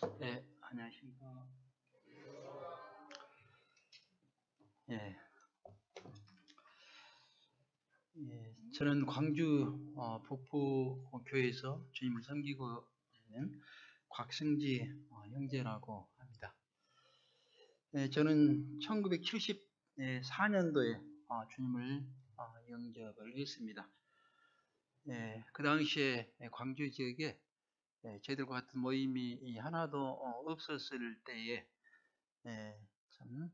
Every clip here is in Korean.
네, 안녕하십니까. 예, 저는 광주 북부교회에서 주님을 섬기고 있는 곽승지 형제라고 합니다. 저는 1974년도에 주님을 영접을 했습니다. 그 당시에 광주 지역에 저희들과 같은 모임이 하나도 없었을 때에 참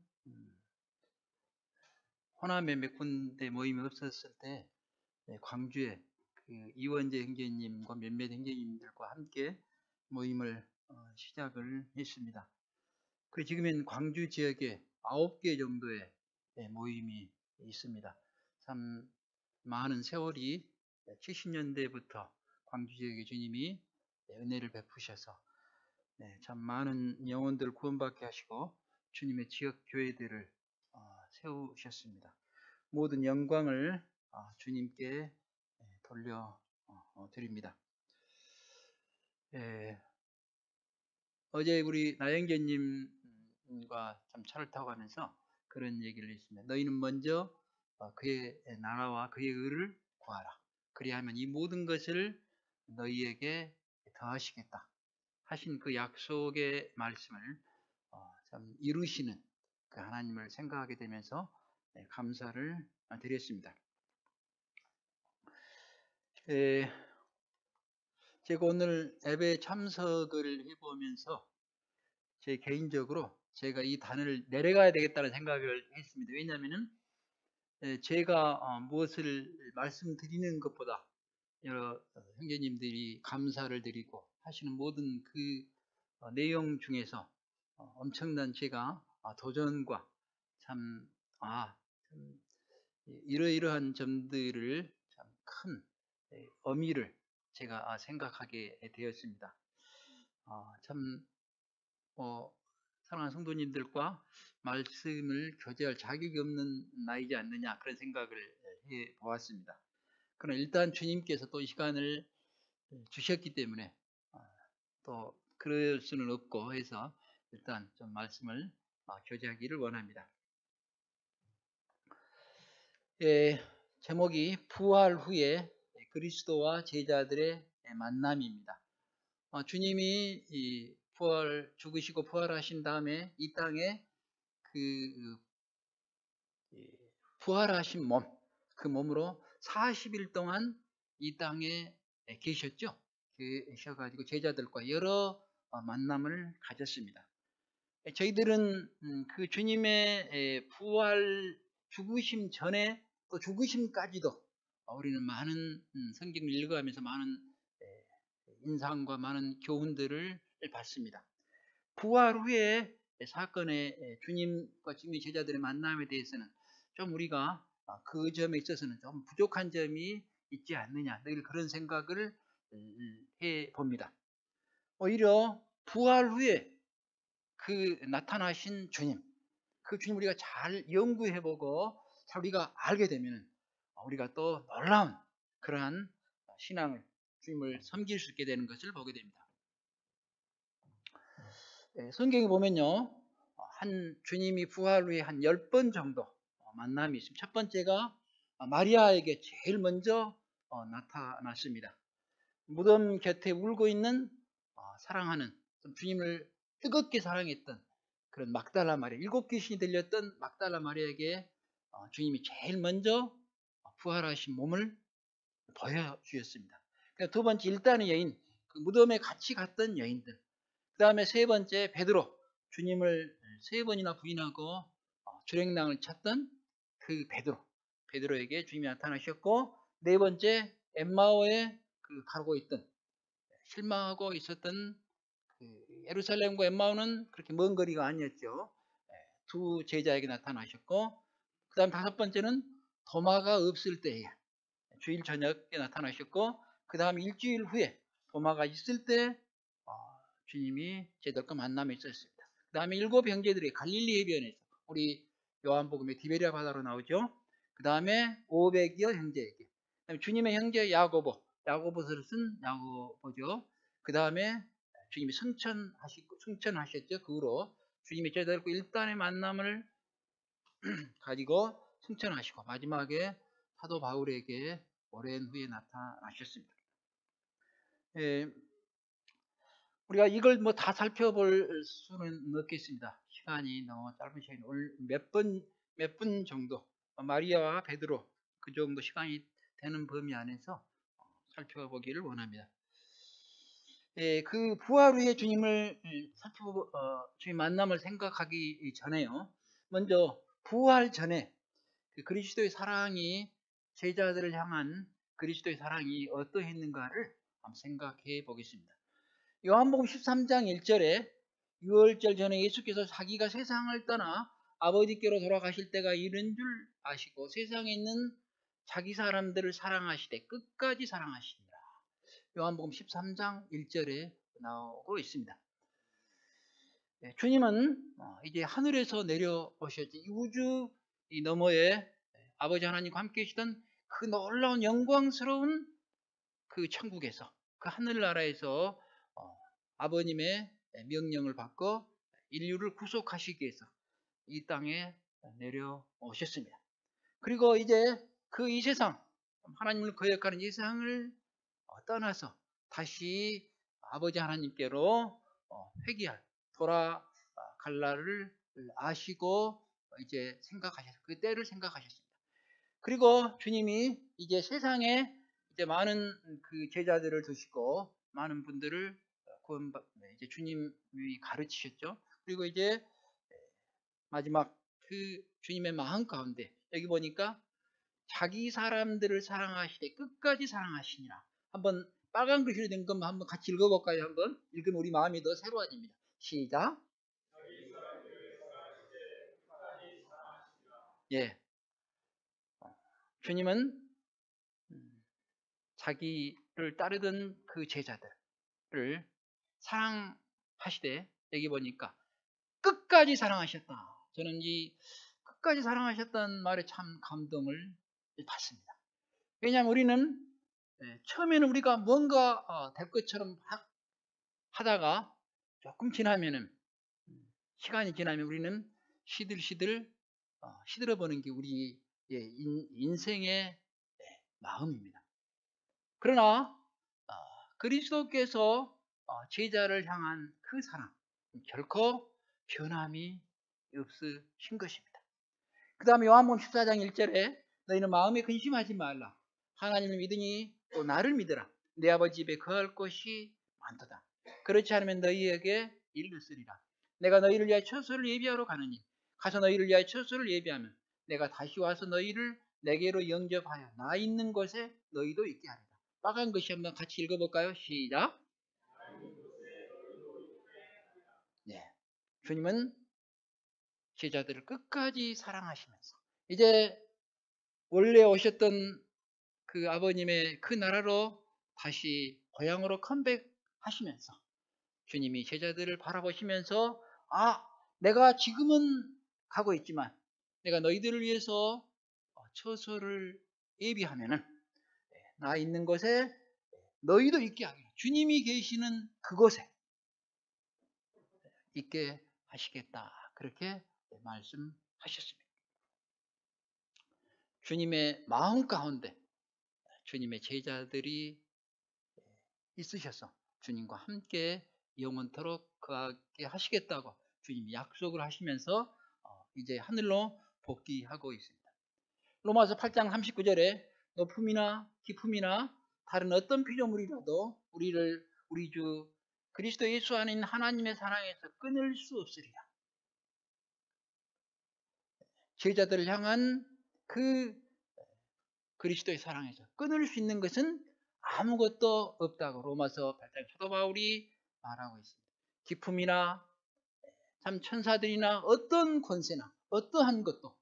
호남에 몇 군데 모임이 없었을 때 광주에 그 이원재 형제님과 몇몇 형제님들과 함께 모임을 시작을 했습니다. 그리고 지금은 광주 지역에 9개 정도의 모임이 있습니다. 참 많은 세월이 70년대부터 광주 지역에 주님이 은혜를 베푸셔서 참 많은 영혼들 구원받게 하시고 주님의 지역 교회들을 세우셨습니다. 모든 영광을 주님께 돌려 드립니다. 어제 우리 나영재님과 참 차를 타고 가면서 그런 얘기를 했습니다. 너희는 먼저 그의 나라와 그의 의를 구하라. 그리하면 이 모든 것을 너희에게 더하시겠다 하신 그 약속의 말씀을 참 이루시는 그 하나님을 생각하게 되면서 감사를 드렸습니다. 제가 오늘 예배 참석을 해보면서 제 개인적으로 제가 이 단을 내려가야 되겠다는 생각을 했습니다. 왜냐하면 제가 무엇을 말씀드리는 것보다 여러 형제님들이 감사를 드리고 하시는 모든 그 내용 중에서 엄청난 제가 도전과 참 이러이러한 점들을 참 큰 의미를 제가 생각하게 되었습니다. 참 사랑하는 성도님들과 말씀을 교제할 자격이 없는 나이지 않느냐 그런 생각을 해 보았습니다. 그러나 일단 주님께서 또 시간을 주셨기 때문에 또 그럴 수는 없고 해서 일단 좀 말씀을 교제하기를 원합니다. 제목이 부활 후에 그리스도와 제자들의 만남입니다. 주님이 죽으시고 부활하신 다음에 이 땅에 그 부활하신 몸, 그 몸으로 40일 동안 이 땅에 계셨죠. 계셔가지고 제자들과 여러 만남을 가졌습니다. 저희들은 그 주님의 부활 죽으심 전에 또 죽으심까지도 우리는 많은 성경을 읽어가면서 많은 인상과 많은 교훈들을 받습니다. 부활 후에 사건의 주님과 주님의 제자들의 만남에 대해서는 좀 우리가 그 점에 있어서는 좀 부족한 점이 있지 않느냐 늘 그런 생각을 해 봅니다. 오히려 부활 후에 그 나타나신 주님, 그 주님 우리가 잘 연구해보고 잘 우리가 알게 되면 우리가 또 놀라운 그러한 신앙을 주님을 섬길 수 있게 되는 것을 보게 됩니다. 성경에 보면요, 한 주님이 부활 후에 한 10번 정도 만남이 있습니다. 첫 번째가 마리아에게 제일 먼저 나타났습니다. 무덤 곁에 울고 있는 사랑하는 주님을 뜨겁게 사랑했던 그런 막달라 마리아, 7 귀신이 들렸던 막달라 마리아에게 주님이 제일 먼저 부활하신 몸을 보여주셨습니다. 두 번째 일단의 여인, 그 무덤에 같이 갔던 여인들. 그 다음에 세 번째 베드로, 주님을 3번이나 부인하고 주랭랑을 찾던 그 베드로에게 주님이 나타나셨고, 네 번째 엠마오에 가고 있던 실망하고 있었던 예루살렘과 엠마오는 그렇게 먼 거리가 아니었죠. 두 제자에게 나타나셨고, 그 다음 5번째는 도마가 없을 때에 주일 저녁에 나타나셨고, 그 다음 일주일 후에 도마가 있을 때 주님이 제자들과 만남이 있었습니다. 그 다음에 7 형제들이 갈릴리 해변에서 우리 요한복음의 디베리아 바다로 나오죠. 그 다음에 500여 형제에게, 그다음에 주님의 형제 야고보서를 쓴 야고보죠. 그 다음에 주님이 승천하셨죠. 그 후로 주님의 제자들과 일단의 만남을 가지고 승천하시고 마지막에 사도 바울에게 오랜 후에 나타나셨습니다. 예, 우리가 이걸 뭐 다 살펴볼 수는 없겠습니다. 시간이 너무 짧은 시간이 오늘 몇 분 정도 마리아와 베드로 그 정도 시간이 되는 범위 안에서 살펴보기를 원합니다. 예, 그 부활 후에 주님을 주님 만남을 생각하기 전에요. 먼저 부활 전에 그 그리스도의 사랑이 제자들을 향한 그리스도의 사랑이 어떠했는가를 한번 생각해 보겠습니다. 요한복음 13장 1절에 유월절 전에 예수께서 자기가 세상을 떠나 아버지께로 돌아가실 때가 이른 줄 아시고 세상에 있는 자기 사람들을 사랑하시되 끝까지 사랑하시니라. 요한복음 13장 1절에 나오고 있습니다. 주님은 이제 하늘에서 내려오셨지 우주 이 너머에 아버지 하나님과 함께 계시던 그 놀라운 영광스러운 그 천국에서 그 하늘나라에서 아버님의 명령을 받고 인류를 구속하시기 위해서 이 땅에 내려오셨습니다. 그리고 이제 그 이 세상 하나님을 거역하는 이 세상을 떠나서 다시 아버지 하나님께로 회귀할 돌아갈 날을 아시고 이제 생각하셨어요. 그 때를 생각하셨습니다. 그리고 주님이 이제 세상에 이제 많은 그 제자들을 두시고 많은 분들을 이제 주님이 가르치셨죠. 그리고 이제 마지막 그 주님의 마음 가운데 여기 보니까 자기 사람들을 사랑하시되 끝까지 사랑하시니라. 한번 빨간 글씨로 된 것만 한번 같이 읽어볼까요? 한번 읽으면 우리 마음이 더 새로워집니다. 시작. 예, 주님은 자기를 따르던 그 제자들을 사랑하시되 여기 보니까 끝까지 사랑하셨다. 저는 이 끝까지 사랑하셨다는 말에 참 감동을 받습니다. 왜냐하면 우리는 처음에는 우리가 뭔가 될 것처럼 하다가 조금 지나면은 시간이 지나면 우리는 시들시들 시들어버는 게 우리의 인생의 마음입니다. 그러나 그리스도께서 제자를 향한 그 사랑 결코 변함이 없으신 것입니다. 그 다음에 요한복음 14장 1절에 너희는 마음에 근심하지 말라. 하나님을 믿으니 또 나를 믿으라. 내 아버지 집에 거할 곳이 많도다. 그렇지 않으면 너희에게 일렀으리라. 내가 너희를 위하여 처소를 예비하러 가느니 가서 너희를 위하여 처소를 예비하면 내가 다시 와서 너희를 내게로 영접하여 나 있는 곳에 너희도 있게 하리라. 빨간 글씨 한번 같이 읽어볼까요? 시작. 네, 주님은 제자들을 끝까지 사랑하시면서 이제 원래 오셨던 그 아버님의 그 나라로 다시 고향으로 컴백하시면서 주님이 제자들을 바라보시면서 내가 지금은 가고 있지만 내가 너희들을 위해서 처소를 예비하면은 나 있는 곳에 너희도 있게 하겠다. 주님이 계시는 그곳에 있게 하시겠다. 그렇게 말씀하셨습니다. 주님의 마음 가운데 주님의 제자들이 있으셔서 주님과 함께 영원토록 거하게 하시겠다고 주님이 약속을 하시면서 이제 하늘로 복귀하고 있습니다. 로마서 8장 39절에 높음이나 깊음이나 다른 어떤 피조물이라도 우리를 우리 주 그리스도 예수 안에 있는 하나님의 사랑에서 끊을 수 없으리라. 제자들을 향한 그 그리스도의 사랑에서 끊을 수 있는 것은 아무것도 없다고 로마서 8장 사도 바울이 말하고 있습니다. 기품이나 참 천사들이나 어떤 권세나 어떠한 것도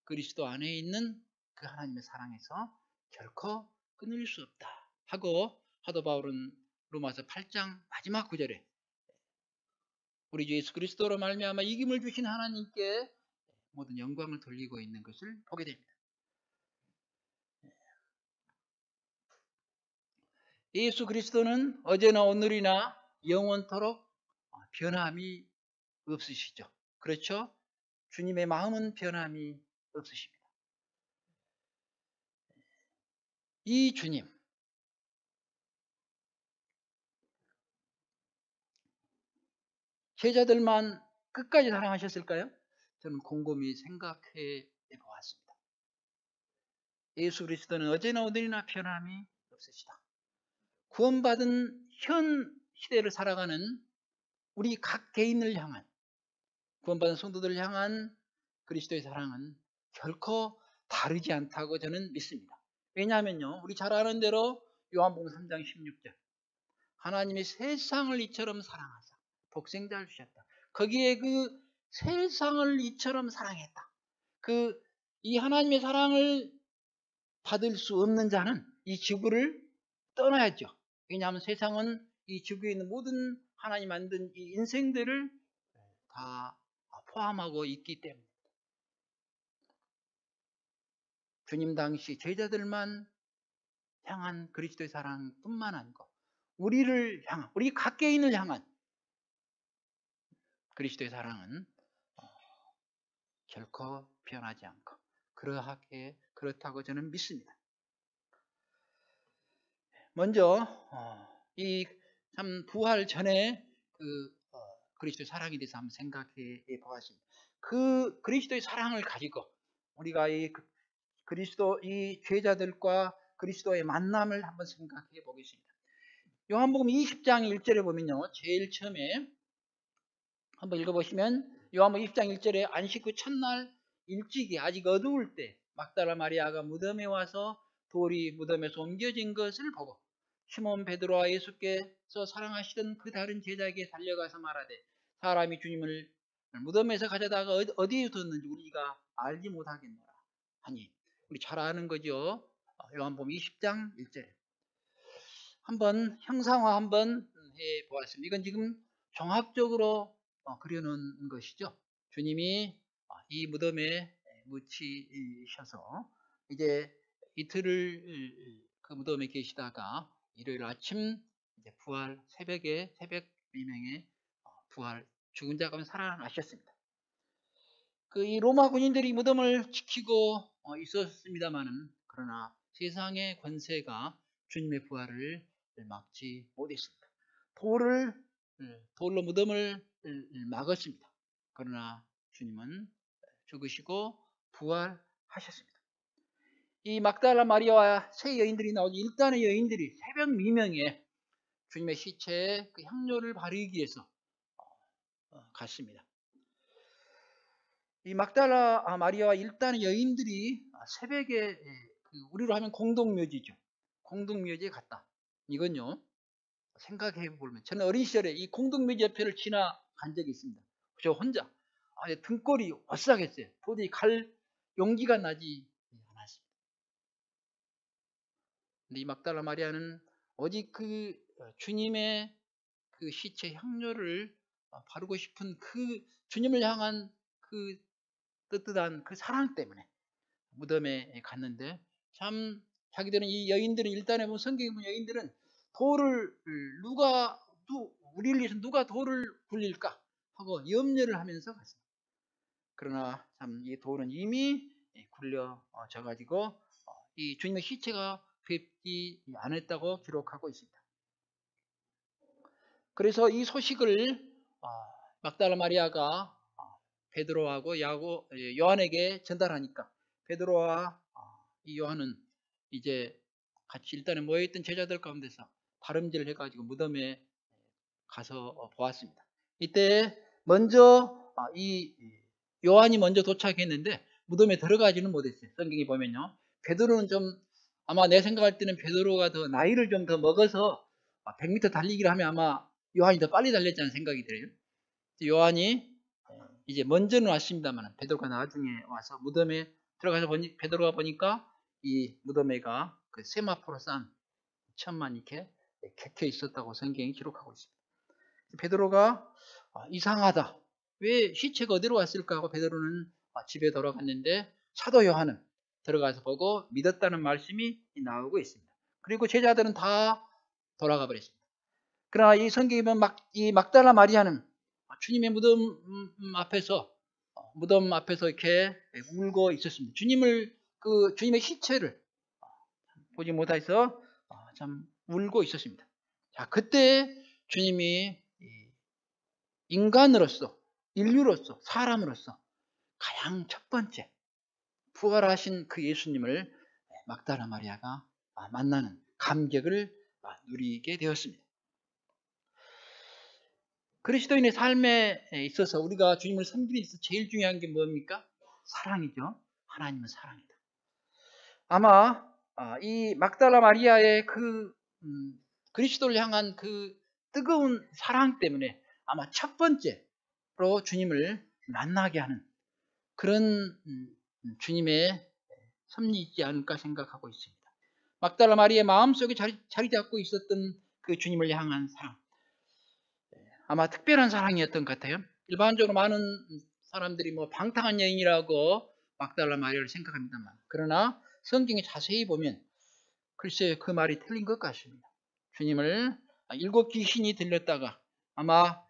그리스도 안에 있는 그 하나님의 사랑에서 결코 끊을 수 없다 하고 사도 바울은 로마서 8장 마지막 구절에 우리 주 예수 그리스도로 말미암아 이김을 주신 하나님께 모든 영광을 돌리고 있는 것을 보게 됩니다. 예수 그리스도는 어제나 오늘이나 영원토록 변함이 없으시죠. 그렇죠? 주님의 마음은 변함이 없으십니다. 이 주님, 제자들만 끝까지 사랑하셨을까요? 저는 곰곰이 생각해 보았습니다. 예수 그리스도는 어제나 오늘이나 변함이 없으시다. 구원받은 현 시대를 살아가는 우리 각 개인을 향한, 구원받은 성도들을 향한 그리스도의 사랑은 결코 다르지 않다고 저는 믿습니다. 왜냐하면요, 우리 잘 아는 대로 요한복음 3장 16절, 하나님이 세상을 이처럼 사랑하사 독생자를 주셨다. 거기에 그 세상을 이처럼 사랑했다. 이 하나님의 사랑을 받을 수 없는 자는 이 지구를 떠나야죠. 왜냐하면 세상은 이 지구에 있는 모든 하나님 만든 이 인생들을 다 포함하고 있기 때문에 주님 당시 제자들만 향한 그리스도의 사랑뿐만 아니고 우리를 향한, 우리 각 개인을 향한 그리스도의 사랑은 결코 변하지 않고 그렇다고 저는 믿습니다. 먼저 이 참 부활 전에 그리스도의 사랑에 대해서 한번 생각해 보았습니다. 그 그리스도의 사랑을 가지고 우리가 이 제자들과 그리스도의 만남을 한번 생각해 보겠습니다. 요한복음 20장 1절에 보면요, 제일 처음에 한번 읽어보시면 요한복음 20장 1절에 안식 후 첫날 일찍이 아직 어두울 때 막달라 마리아가 무덤에 와서 돌이 무덤에서 옮겨진 것을 보고 시몬 베드로와 예수께서 사랑하시던 그 다른 제자에게 달려가서 말하되 사람이 주님을 무덤에서 가져다가 어디에 뒀는지 우리가 알지 못하겠노라 하니, 우리 잘 아는 거죠. 요한복음 20장 1절에 한번 형상화 한번 해 보았습니다. 이건 지금 종합적으로 그려놓은 것이죠. 주님이 이 무덤에 묻히셔서 이제 이틀을 그 무덤에 계시다가 일요일 아침 이제 부활 새벽 비명에 부활 죽은 자 가운데 살아나셨습니다. 이 로마 군인들이 무덤을 지키고 있었습니다만은 그러나 세상의 권세가 주님의 부활을 막지 못했습니다. 돌로 무덤을 막았습니다. 그러나 주님은 죽으시고 부활하셨습니다. 이 막달라 마리아와 세 여인들이 나오죠. 일단의 여인들이 새벽 미명에 주님의 시체에 그 향료를 바르기 위해서 갔습니다. 이 막달라 마리아와 일단의 여인들이 새벽에 우리로 하면 공동묘지죠. 공동묘지에 갔다. 이건요, 생각해 보면 저는 어린 시절에 이 공동묘지 옆에를 지나간 적이 있습니다. 저 혼자 등골이 오싹했어요. 도저히 갈 용기가 나지 않았습니다. 근데 이 막달라 마리아는 오직 그 주님의 그 시체 향료를 바르고 싶은 그 주님을 향한 그 뜨뜻한 그 사랑 때문에 무덤에 갔는데, 참 자기들은 이 여인들은 일단에 보면 성경에 보면 여인들은 우리를 위해서 누가 돌을 굴릴까 하고 염려를 하면서 갔습니다. 그러나 참 이 돌은 이미 굴려져 가지고 이 주님의 시체가 뵙지 않았다고 기록하고 있습니다. 그래서 이 소식을 막달라 마리아가 베드로하고 요한에게 전달하니까 베드로와 이 요한은 이제 같이 일단은 모여있던 제자들 가운데서 다름질을 해가지고 무덤에 가서 보았습니다. 이때 먼저 이 요한이 먼저 도착했는데 무덤에 들어가지는 못했어요. 성경에 보면요, 베드로는 좀 아마 내 생각할 때는 베드로가 더 나이를 좀 더 먹어서 100m 달리기를 하면 아마 요한이 더 빨리 달렸다는 생각이 들어요. 요한이 이제 먼저는 왔습니다만 베드로가 나중에 와서 무덤에 들어가서 베드로가 보니까 이 무덤에가 그 세마포로 싼 천만 이렇게 객혀 있었다고 성경이 기록하고 있습니다. 베드로가 이상하다, 왜 시체가 어디로 왔을까 하고 베드로는 집에 돌아갔는데 사도 요한은 들어가서 보고 믿었다는 말씀이 나오고 있습니다. 그리고 제자들은 다 돌아가 버렸습니다. 그러나 이 성경에 보면 이 막달라 마리아는 주님의 무덤 앞에서 이렇게 울고 있었습니다. 주님의 시체를 보지 못해서 참 울고 있었습니다. 자, 그때 주님이 인류로서, 사람으로서 가장 첫 번째 부활하신 그 예수님을 막달라 마리아가 만나는 감격을 누리게 되었습니다. 그리스도인의 삶에 있어서 우리가 주님을 섬기는 데 있어서 제일 중요한 게 뭡니까? 사랑이죠. 하나님은 사랑이다. 아마 이 막달라 마리아의 그리스도를 향한 그 뜨거운 사랑 때문에 아마 첫 번째로 주님을 만나게 하는 그런 주님의 섭리이지 않을까 생각하고 있습니다. 막달라 마리아의 마음속에 자리 잡고 있었던 그 주님을 향한 사랑, 아마 특별한 사랑이었던 것 같아요. 일반적으로 많은 사람들이 방탕한 여인이라고 막달라 마리아를 생각합니다만, 그러나 성경에 자세히 보면 글쎄 그 말이 틀린 것 같습니다. 주님을 7 귀신이 들렸다가 아마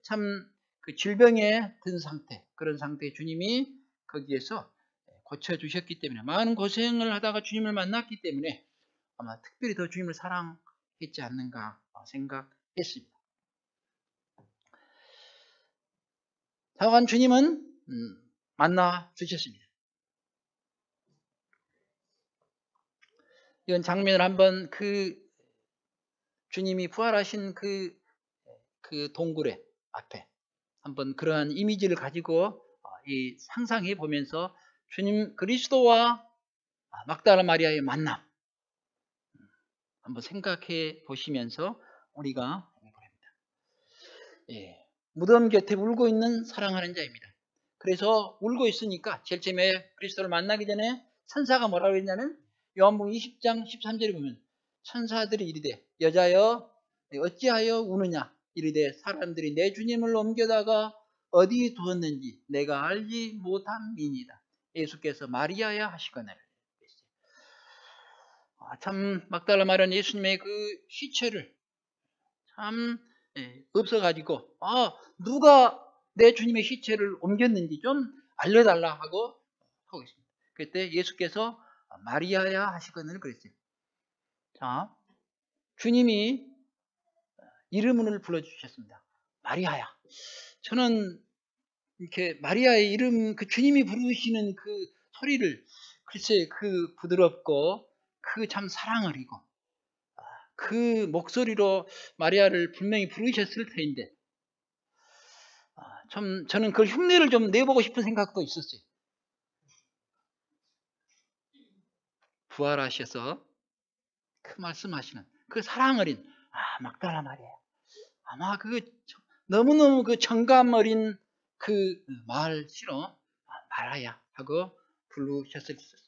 참 그 질병에 든 상태, 그런 상태에 주님이 거기에서 고쳐주셨기 때문에, 많은 고생을 하다가 주님을 만났기 때문에 아마 특별히 더 주님을 사랑했지 않는가 생각했습니다. 하여간 주님은 만나 주셨습니다. 이런 장면을 한번 주님이 부활하신 그 동굴의 앞에 한번 그러한 이미지를 가지고 상상해 보면서 주님 그리스도와 막달라 마리아의 만남 한번 생각해 보시면서 우리가 무덤 곁에 울고 있는 사랑하는 자입니다. 그래서 울고 있으니까 제일 처음에 그리스도를 만나기 전에 천사가 뭐라고 했냐면 요한복음 20장 13절에 보면 천사들이 이르되 여자여 어찌하여 우느냐 이르되 사람들이 내 주님을 옮겨다가 어디 두었는지 내가 알지 못함이니이다. 예수께서 마리아야 하시거늘. 참 막달라 마리아는 예수님의 그 시체를 참 없어가지고 누가 내 주님의 시체를 옮겼는지 좀 알려달라 하고 있습니다. 그때 예수께서 마리아야 하시거늘 그랬어요. 자, 주님이 이름을 불러주셨습니다. 마리아야. 저는 이렇게 마리아의 이름, 그 주님이 부르시는 그 소리를 글쎄 그 부드럽고 그 참 사랑 어리고 그 목소리로 마리아를 분명히 부르셨을 터인데 저는 그 흉내를 좀 내보고 싶은 생각도 있었어요. 부활하셔서 그 말씀하시는 그 사랑 어린 막달라 마리아. 아마 너무너무 그 정감 어린 그 말씨로 마라야 하고 부르셨을 수 있습니다.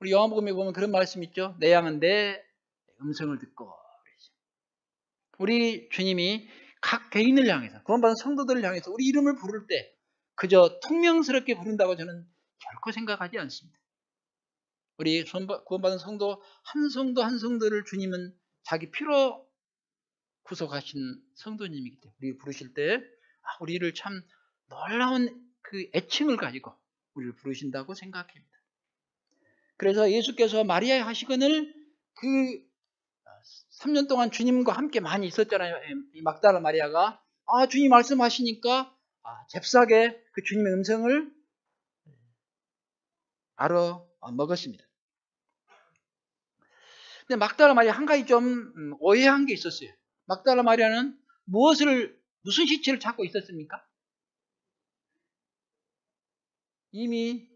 우리 요한복음에 보면 그런 말씀 있죠. 내 양은 내 음성을 듣고. 우리 주님이 각 개인을 향해서, 구원받은 성도들을 향해서 우리 이름을 부를 때 그저 퉁명스럽게 부른다고 저는 결코 생각하지 않습니다. 우리 구원받은 성도 한 성도를 주님은 자기 피로 구속하신 성도님이기 때문에 우리 부르실 때 우리를 참 놀라운 그 애칭을 가지고 우리를 부르신다고 생각합니다. 그래서 예수께서 마리아의 하시거늘 3년 동안 주님과 함께 많이 있었잖아요. 이 막달라 마리아가 주님 말씀하시니까 잽싸게 그 주님의 음성을 알아먹었습니다. 근데 막달라 마리아 한 가지 좀 오해한 게 있었어요. 막달라 마리아는 무슨 시체를 찾고 있었습니까? 이미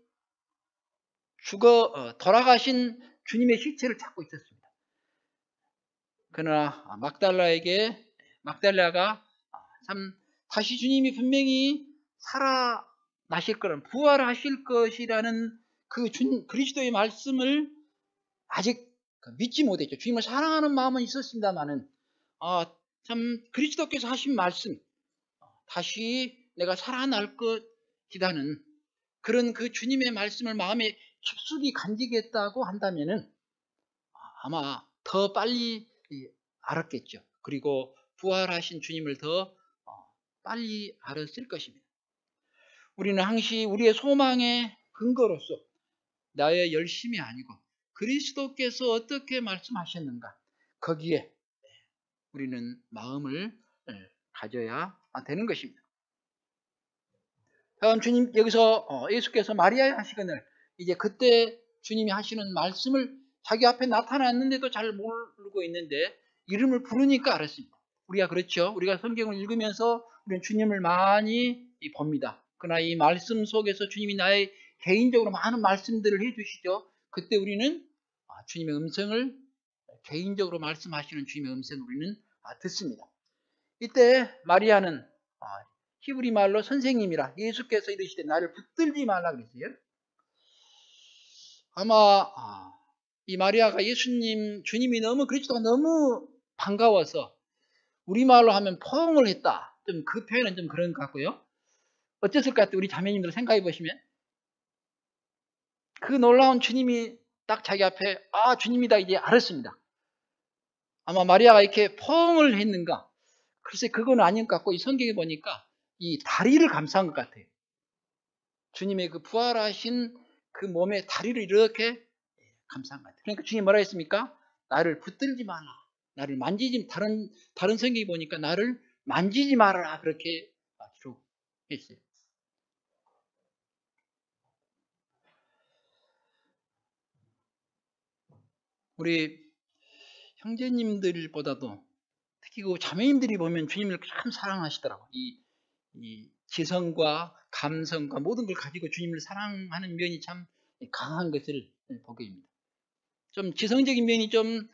돌아가신 주님의 시체를 찾고 있었습니다. 그러나 막달라가 참 다시 주님이 분명히 살아나실 거라는, 부활하실 것이라는 그 그리스도의 말씀을 아직 믿지 못했죠. 주님을 사랑하는 마음은 있었습니다만은 참 그리스도께서 하신 말씀, 다시 내가 살아날 것이라는 그런 그 주님의 말씀을 마음에 깊숙이 간직했다고 한다면은 아마 더 빨리 알았겠죠. 그리고 부활하신 주님을 더 빨리 알았을 것입니다. 우리는 항시 우리의 소망의 근거로서 나의 열심이 아니고 그리스도께서 어떻게 말씀하셨는가, 거기에 우리는 마음을 가져야 되는 것입니다. 다음 주님 여기서 예수께서 마리아의 하시거늘, 이제 그때 주님이 하시는 말씀을 자기 앞에 나타났는데도 잘 모르고 있는데 이름을 부르니까 알았습니다. 우리가 그렇죠. 우리가 성경을 읽으면서 우리는 주님을 많이 봅니다. 그러나 이 말씀 속에서 주님이 나의 개인적으로 많은 말씀들을 해주시죠. 그때 우리는 주님의 음성을, 개인적으로 말씀하시는 주님의 음성을 우리는 듣습니다. 이때 마리아는 히브리 말로 선생님이라, 예수께서 이르시되 나를 붙들지 말라 그랬어요. 아마 이 마리아가 예수님, 주님이 너무, 그리스도가 너무 반가워서 우리말로 하면 포옹을 했다. 좀 그 표현은 좀 그런 것 같고요. 어땠을 것 같아요? 우리 자매님들 생각해 보시면 그 놀라운 주님이 딱 자기 앞에 주님이다 이제 알았습니다. 아마 마리아가 이렇게 포옹을 했는가? 글쎄 그건 아닌 것 같고, 이 성경에 보니까 이 다리를 감싼 것 같아요. 주님의 그 부활하신 그 몸의 다리를 이렇게 감싼 것 같아요. 그러니까 주님이 뭐라 했습니까? 나를 붙들지 마라. 나를 만지지, 다른 성경에 보니까 나를 만지지 말아라. 그렇게 기록했어요. 우리 형제님들보다도 특히 그 자매님들이 보면 주님을 참 사랑하시더라고요. 이 지성과 감성과 모든 걸 가지고 주님을 사랑하는 면이 참 강한 것을 보게 됩니다. 좀 지성적인 면이 좀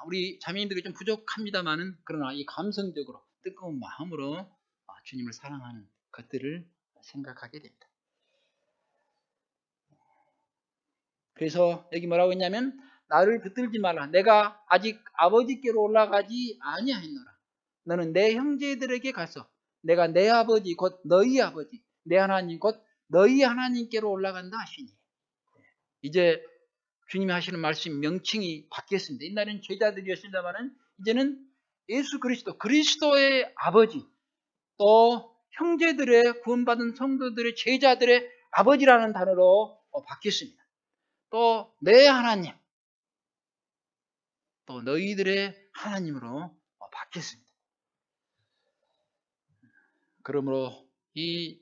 우리 자매님들이 좀 부족합니다만은, 그러나 이 감성적으로 뜨거운 마음으로 주님을 사랑하는 것들을 생각하게 됩니다. 그래서 여기 뭐라고 했냐면 나를 붙들지 말라. 내가 아직 아버지께로 올라가지 아니하였노라. 너는 내 형제들에게 가서 내가 내 아버지 곧 너희 아버지, 내 하나님 곧 너희 하나님께로 올라간다 하시니. 이제 주님이 하시는 말씀 명칭이 바뀌었습니다. 옛날에는 제자들이었습니다만은 이제는 예수 그리스도, 그리스도의 아버지, 또 형제들의, 구원받은 성도들의, 제자들의 아버지라는 단어로 바뀌었습니다. 또 내 하나님, 또 너희들의 하나님으로 바뀌었습니다. 그러므로 이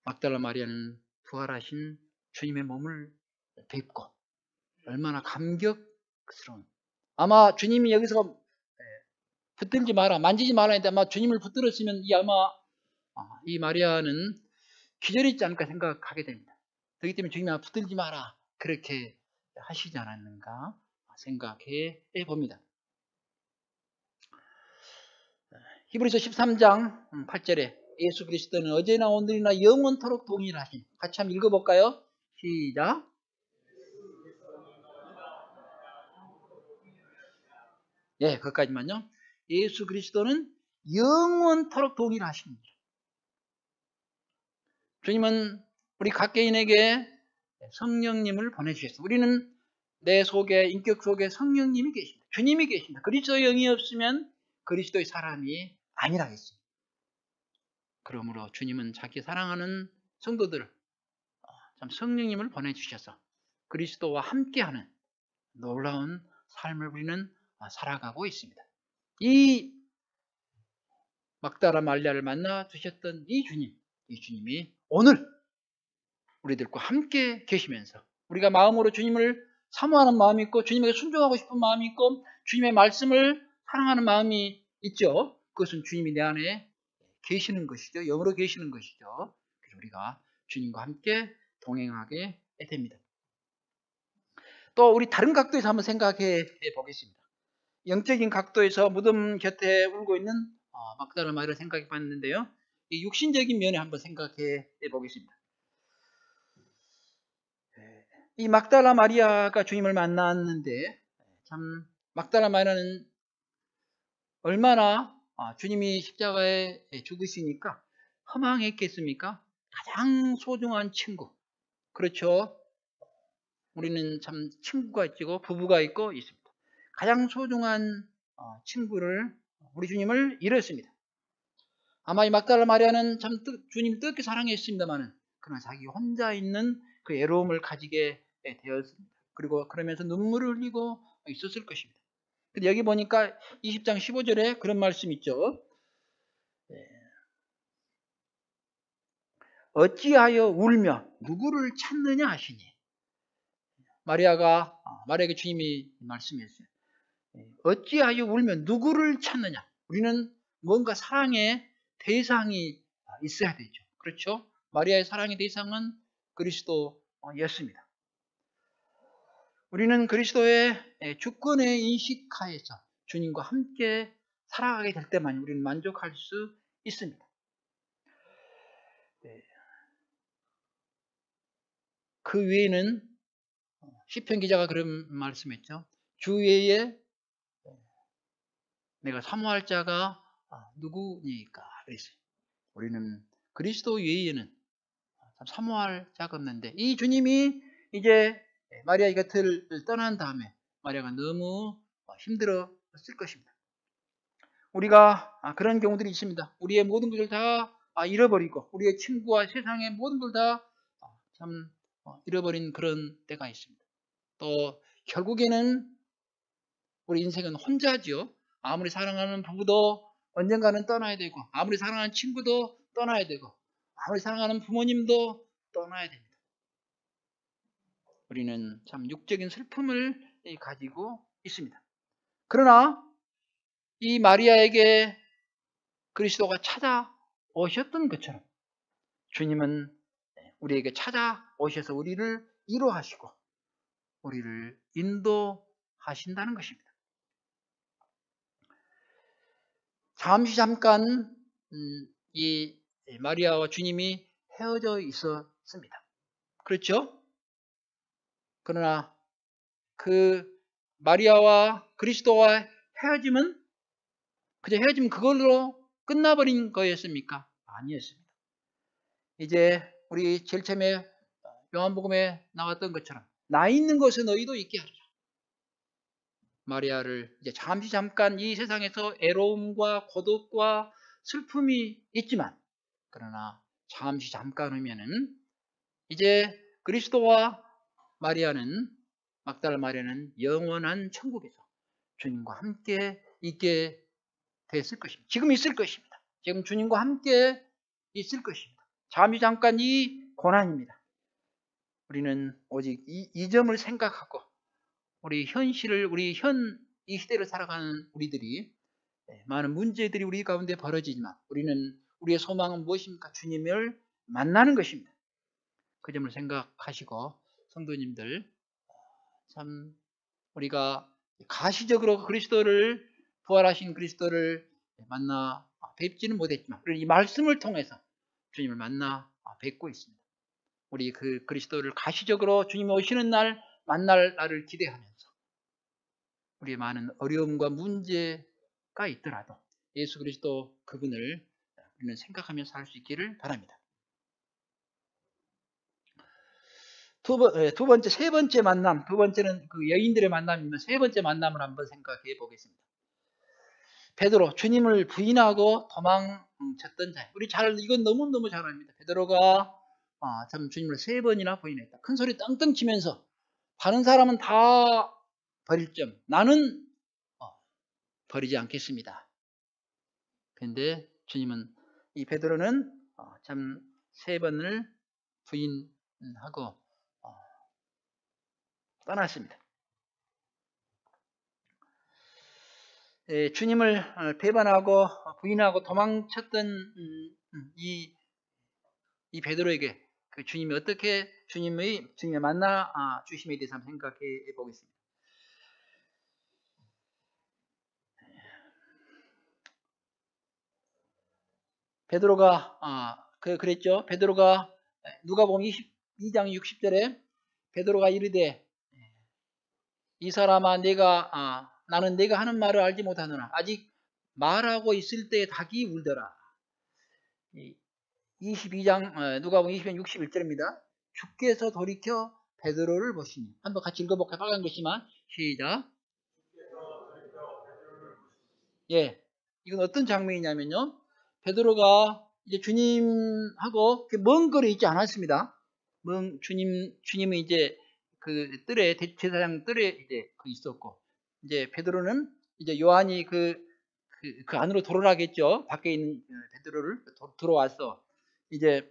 막달라 마리아는 부활하신 주님의 몸을 뵙고 얼마나 감격스러운, 아마 주님이 여기서 붙들지 마라, 만지지 마라 했는데 아마 주님을 붙들었으면 이 마리아는 기절했지 않을까 생각하게 됩니다. 그렇기 때문에 주님이 붙들지 마라 그렇게 하시지 않았는가 생각해 봅니다. 히브리서 13장 8절에 예수 그리스도는 어제나 오늘이나 영원토록 동일하신, 같이 한번 읽어볼까요? 시작. 예, 거기까지만요. 예수 그리스도는 영원토록 동일하십니다. 주님은 우리 각 개인에게 성령님을 보내주셨습니다. 우리는 내 속에, 인격 속에 성령님이 계십니다. 주님이 계십니다. 그리스도의 영이 없으면 그리스도의 사람이 아니라 했습니다. 그러므로 주님은 자기 사랑하는 성도들, 참 성령님을 보내주셔서 그리스도와 함께하는 놀라운 삶을 우리는 살아가고 있습니다. 이 막달라 마리아를 만나 주셨던 이 주님이 오늘 우리들과 함께 계시면서 우리가 마음으로 주님을 사모하는 마음이 있고 주님에게 순종하고 싶은 마음이 있고 주님의 말씀을 사랑하는 마음이 있죠. 그것은 주님이 내 안에 계시는 것이죠. 영으로 계시는 것이죠. 그래서 우리가 주님과 함께 동행하게 됩니다. 또 우리 다른 각도에서 한번 생각해 보겠습니다. 영적인 각도에서 무덤 곁에 울고 있는 막달라 마리아를 생각해 봤는데요. 이 육신적인 면에 한번 생각해 보겠습니다. 이 막달라 마리아가 주님을 만났는데 참 막달라 마리아는 얼마나 주님이 십자가에 죽으시니까 허망했겠습니까? 가장 소중한 친구, 그렇죠? 우리는 참 친구가 있고 부부가 있고 있습니다. 가장 소중한 친구를 우리 주님을 잃었습니다. 아마 이 막달라 마리아는 참 주님을 뜨겁게 사랑했습니다만은 그러나 자기 혼자 있는 그 외로움을 가지게 되었습니다. 그리고 그러면서 눈물을 흘리고 있었을 것입니다. 근데 여기 보니까 20장 15절에 그런 말씀 있죠. 어찌하여 울며 누구를 찾느냐 하시니. 마리아에게 주님이 말씀했어요. 어찌하여 울며 누구를 찾느냐. 우리는 뭔가 사랑의 대상이 있어야 되죠. 그렇죠? 마리아의 사랑의 대상은 그리스도였습니다. 우리는 그리스도의 주권의 인식하에서 주님과 함께 살아가게 될 때만 우리는 만족할 수 있습니다. 그 외에는 시편 기자가 그런 말씀했죠. 주 외에 내가 사모할 자가 누구니까 그랬어요. 우리는 그리스도 외에는 사모할 자가 없는데 이 주님이 이제 마리아의 곁을 떠난 다음에 마리아가 너무 힘들었을 것입니다. 우리가 그런 경우들이 있습니다. 우리의 모든 것을 다 잃어버리고 우리의 친구와 세상의 모든 걸 다 참 잃어버린 그런 때가 있습니다. 또 결국에는 우리 인생은 혼자지요. 아무리 사랑하는 부부도 언젠가는 떠나야 되고 아무리 사랑하는 친구도 떠나야 되고 아무리 사랑하는 부모님도 떠나야 됩니다. 우리는 참 육적인 슬픔을 가지고 있습니다. 그러나 이 마리아에게 그리스도가 찾아오셨던 것처럼 주님은 우리에게 찾아오셔서 우리를 위로하시고 우리를 인도하신다는 것입니다. 잠깐 이 마리아와 주님이 헤어져 있었습니다. 그렇죠? 그러나 그 마리아와 그리스도와 헤어짐은 그저 헤어짐 그걸로 끝나버린 거였습니까? 아니었습니다. 이제 우리 제일 처음에 요한복음에 나왔던 것처럼 나 있는 곳에 너희도 있게 하리라. 마리아를 이제 잠깐 이 세상에서 애로움과 고독과 슬픔이 있지만 그러나 잠깐 후면은 이제 그리스도와 막달라 마리아는 영원한 천국에서 주님과 함께 있게 됐을 것입니다. 지금 있을 것입니다. 지금 주님과 함께 있을 것입니다. 잠깐 이 고난입니다. 우리는 오직 이 점을 생각하고 우리 현실을 이 시대를 살아가는 우리들이 많은 문제들이 우리 가운데 벌어지지만 우리는 우리의 소망은 무엇입니까? 주님을 만나는 것입니다. 그 점을 생각하시고 성도님들 참 우리가 가시적으로 부활하신 그리스도를 만나 뵙지는 못했지만 이 말씀을 통해서 주님을 만나 뵙고 있습니다. 우리 그 그리스도를 가시적으로 주님 오시는 날 만날 날을 기대하면서 우리의 많은 어려움과 문제가 있더라도 예수 그리스도 그분을 우리는 생각하면서 살 수 있기를 바랍니다. 세 번째 만남, 두 번째는 그 여인들의 만남이면 세 번째 만남을 한번 생각해 보겠습니다. 베드로, 주님을 부인하고 도망쳤던 자. 이건 너무너무 잘 압니다. 베드로가 참 주님을 세 번이나 부인했다. 큰 소리 떵떵 치면서 다른 사람은 다 버릴 점 나는 버리지 않겠습니다. 그런데 주님은 이 베드로는 참 세 번을 부인하고 떠났습니다. 주님을 배반하고 부인하고 도망쳤던 이 베드로에게 그 주님이 어떻게 주님의 만나 주심에 대해서 한번 생각해 보겠습니다. 베드로가 그랬죠. 베드로가 누가복음 22장 60절에 베드로가 이르되 이 사람아 나는 내가 하는 말을 알지 못하노라. 아직 말하고 있을 때 닭이 울더라. 22장 누가복음 22장 61절입니다. 주께서 돌이켜 베드로를 보시니 한번 같이 읽어볼까요? 빨간 글씨만 시작. 예, 이건 어떤 장면이냐면요. 베드로가 이제 주님하고 먼 거리에 있지 않았습니다. 주님은 이제 그 뜰에, 제사장 뜰에 이제 있었고, 이제 베드로는 이제 요한이 그 안으로 들어가겠죠. 밖에 있는 베드로를 들어와서 이제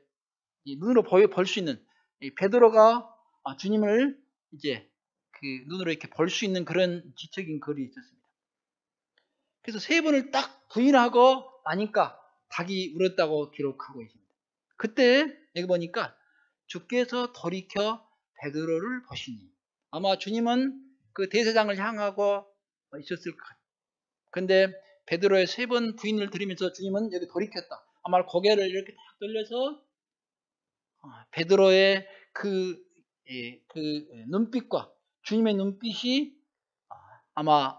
눈으로 볼 수 있는, 베드로가 주님을 이제 그 눈으로 이렇게 볼 수 있는 그런 지적인 글이 있었습니다. 그래서 3번을 딱 부인하고 나니까 닭이 울었다고 기록하고 있습니다. 그때 여기 보니까 주께서 돌이켜 베드로를 보시니, 아마 주님은 그 대제사장을 향하고 있었을 것 같아요. 근데 베드로의 3번 부인을 들으면서 주님은 여기 돌이켰다. 아마 고개를 이렇게 딱 돌려서 베드로의 그 눈빛과 주님의 눈빛이 아마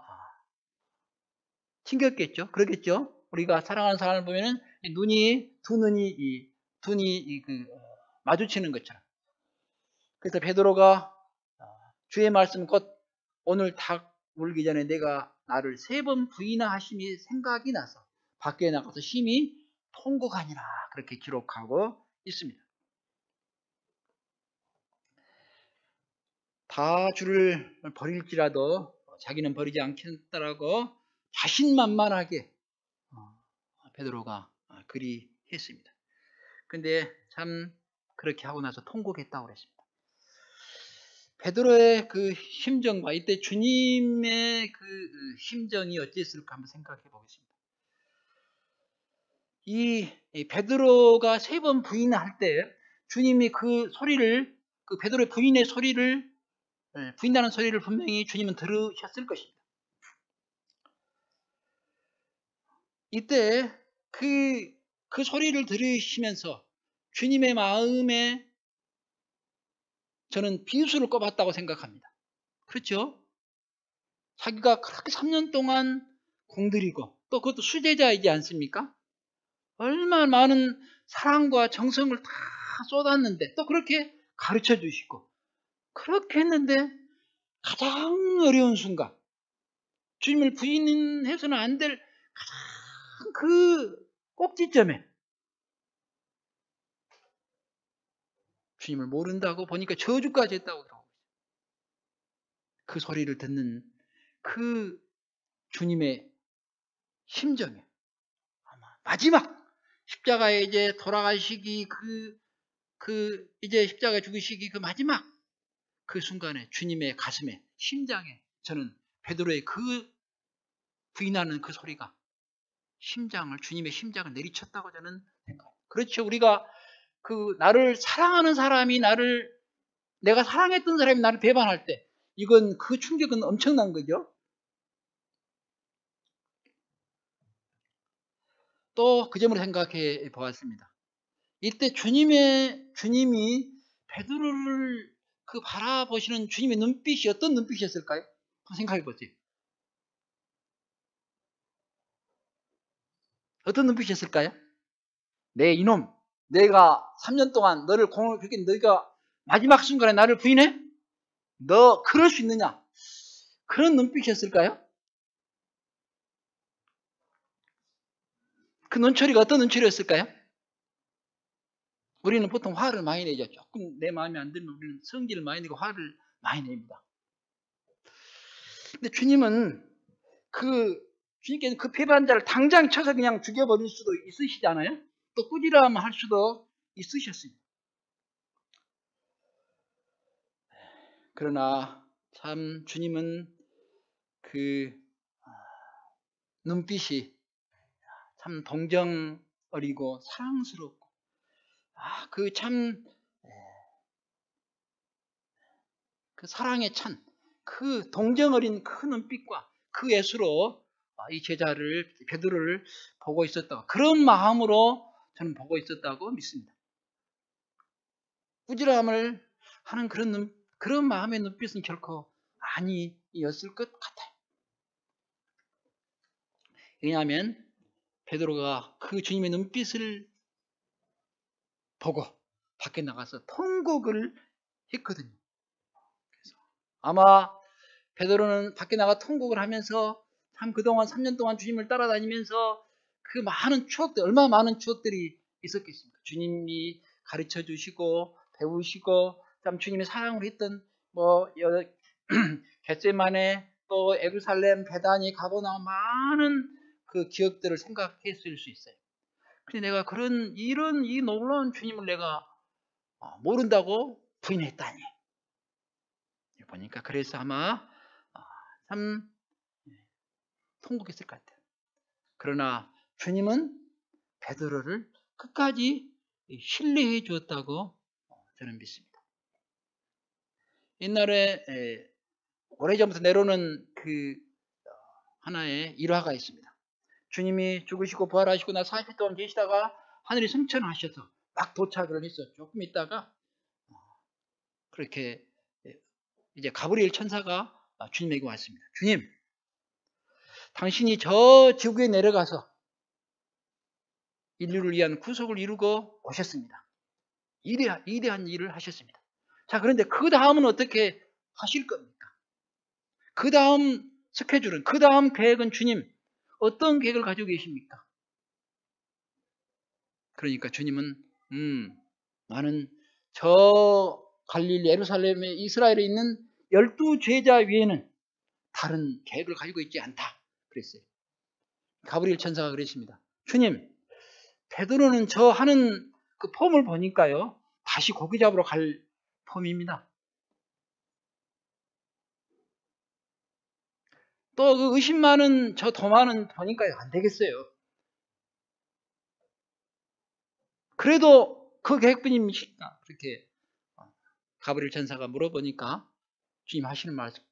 튕겼겠죠. 그러겠죠. 우리가 사랑하는 사람을 보면은 두 눈이 마주치는 것처럼. 그래서 베드로가 주의 말씀 곧 오늘 닭 울기 전에 내가 나를 3번 부인하심이 생각이 나서 밖에 나가서 심히 통곡하니라, 그렇게 기록하고 있습니다. 다 주를 버릴지라도 자기는 버리지 않겠다라고 자신만만하게 베드로가 그리했습니다. 근데 참 그렇게 하고 나서 통곡했다고 그랬습니다. 베드로의 그 심정과 이때 주님의 그 심정이 어땠을까 한번 생각해 보겠습니다. 이 베드로가 3번 부인할 때 주님이 그 소리를, 그 베드로의 부인의 소리를, 부인하는 소리를 분명히 주님은 들으셨을 것입니다. 이때 그 소리를 들으시면서 주님의 마음에 저는 비수를 꼽았다고 생각합니다. 그렇죠? 자기가 그렇게 3년 동안 공들이고 또 그것도 수제자이지 않습니까? 얼마나 많은 사랑과 정성을 다 쏟았는데 또 그렇게 가르쳐 주시고 그렇게 했는데 가장 어려운 순간, 주님을 부인해서는 안 될 가장 그 꼭지점에 주님을 모른다고 보니까 저주까지 했다고 그러고, 그 소리를 듣는 그 주님의 심정에 아마 마지막 십자가에 이제 돌아가시기 이제 십자가에 죽으시기 그 마지막 그 순간에 주님의 가슴에, 심장에, 저는 베드로의 그 부인하는 그 소리가 주님의 심장을 내리쳤다고 저는 생각합니다. 그렇죠. 우리가 나를 사랑하는 사람이 내가 사랑했던 사람이 나를 배반할 때 이건 그 충격은 엄청난 거죠. 또 그 점을 생각해 보았습니다. 이때 주님이 베드로를 바라보시는 주님의 눈빛이 어떤 눈빛이었을까요? 한번 생각해 보세요. 어떤 눈빛이었을까요? 내 이놈, 내가 3년 동안 너를 그렇게 너희가 마지막 순간에 나를 부인해? 너 그럴 수 있느냐? 그런 눈빛이었을까요? 그 눈초리가 어떤 눈초리였을까요? 우리는 보통 화를 많이 내죠. 조금 내 마음에 안 들면 우리는 성질을 많이 내고 화를 많이 냅니다. 근데 주님께는 그 배반자를 당장 쳐서 그냥 죽여버릴 수도 있으시잖아요. 또 꾸지람을 할 수도 있으셨습니다. 그러나 참 주님은 그 눈빛이 참 동정 어리고 사랑스럽고 그 사랑에 찬 그 동정 어린 그 눈빛과 그 예수로 이 제자를, 베드로를 보고 있었다. 그런 마음으로 저는 보고 있었다고 믿습니다. 꾸지람을 하는 그런 마음의 눈빛은 결코 아니었을 것 같아요. 왜냐하면 베드로가 그 주님의 눈빛을 보고 밖에 나가서 통곡을 했거든요. 그래서 아마 베드로는 밖에 나가 통곡을 하면서 참 그동안 3년 동안 주님을 따라다니면서 그 많은 추억들, 얼마나 많은 추억들이 있었겠습니까? 주님이 가르쳐 주시고 배우시고 참 주님의 사랑으로 했던 뭐 겟세마네 또 예루살렘 베다니 가보나 많은 그 기억들을 생각했을 수 있어요. 근데 내가 이런 이 놀라운 주님을 내가 모른다고 부인했다니. 보니까 그래서 아마 참 통곡했을 것 같아요. 그러나 주님은 베드로를 끝까지 신뢰해 주었다고 저는 믿습니다. 옛날에 오래전부터 내려오는 그 하나의 일화가 있습니다. 주님이 죽으시고 부활하시고 나 40일 동안 계시다가 하늘이 승천하셔서 막 도착을 했어. 조금 있다가 그렇게 이제 가브리엘 천사가 주님에게 왔습니다. 주님, 당신이 저 지구에 내려가서 인류를 위한 구속을 이루고 오셨습니다. 이대한 일을 하셨습니다. 자, 그런데 그 다음은 어떻게 하실 겁니까? 그 다음 스케줄은, 그 다음 계획은 주님, 어떤 계획을 가지고 계십니까? 그러니까 주님은, 나는 저 갈릴리, 예루살렘에 이스라엘에 있는 12제자 위에는 다른 계획을 가지고 있지 않다. 그랬어요. 가브리엘 천사가 그랬습니다. 주님, 베드로는 저 하는 그 폼을 보니까요, 다시 고기 잡으러 갈 폼입니다. 또 그 의심 많은 저 도마는 보니까요, 안 되겠어요. 그래도 그 계획뿐입니까? 그렇게 가브리엘 천사가 물어보니까 주님 하시는 말씀,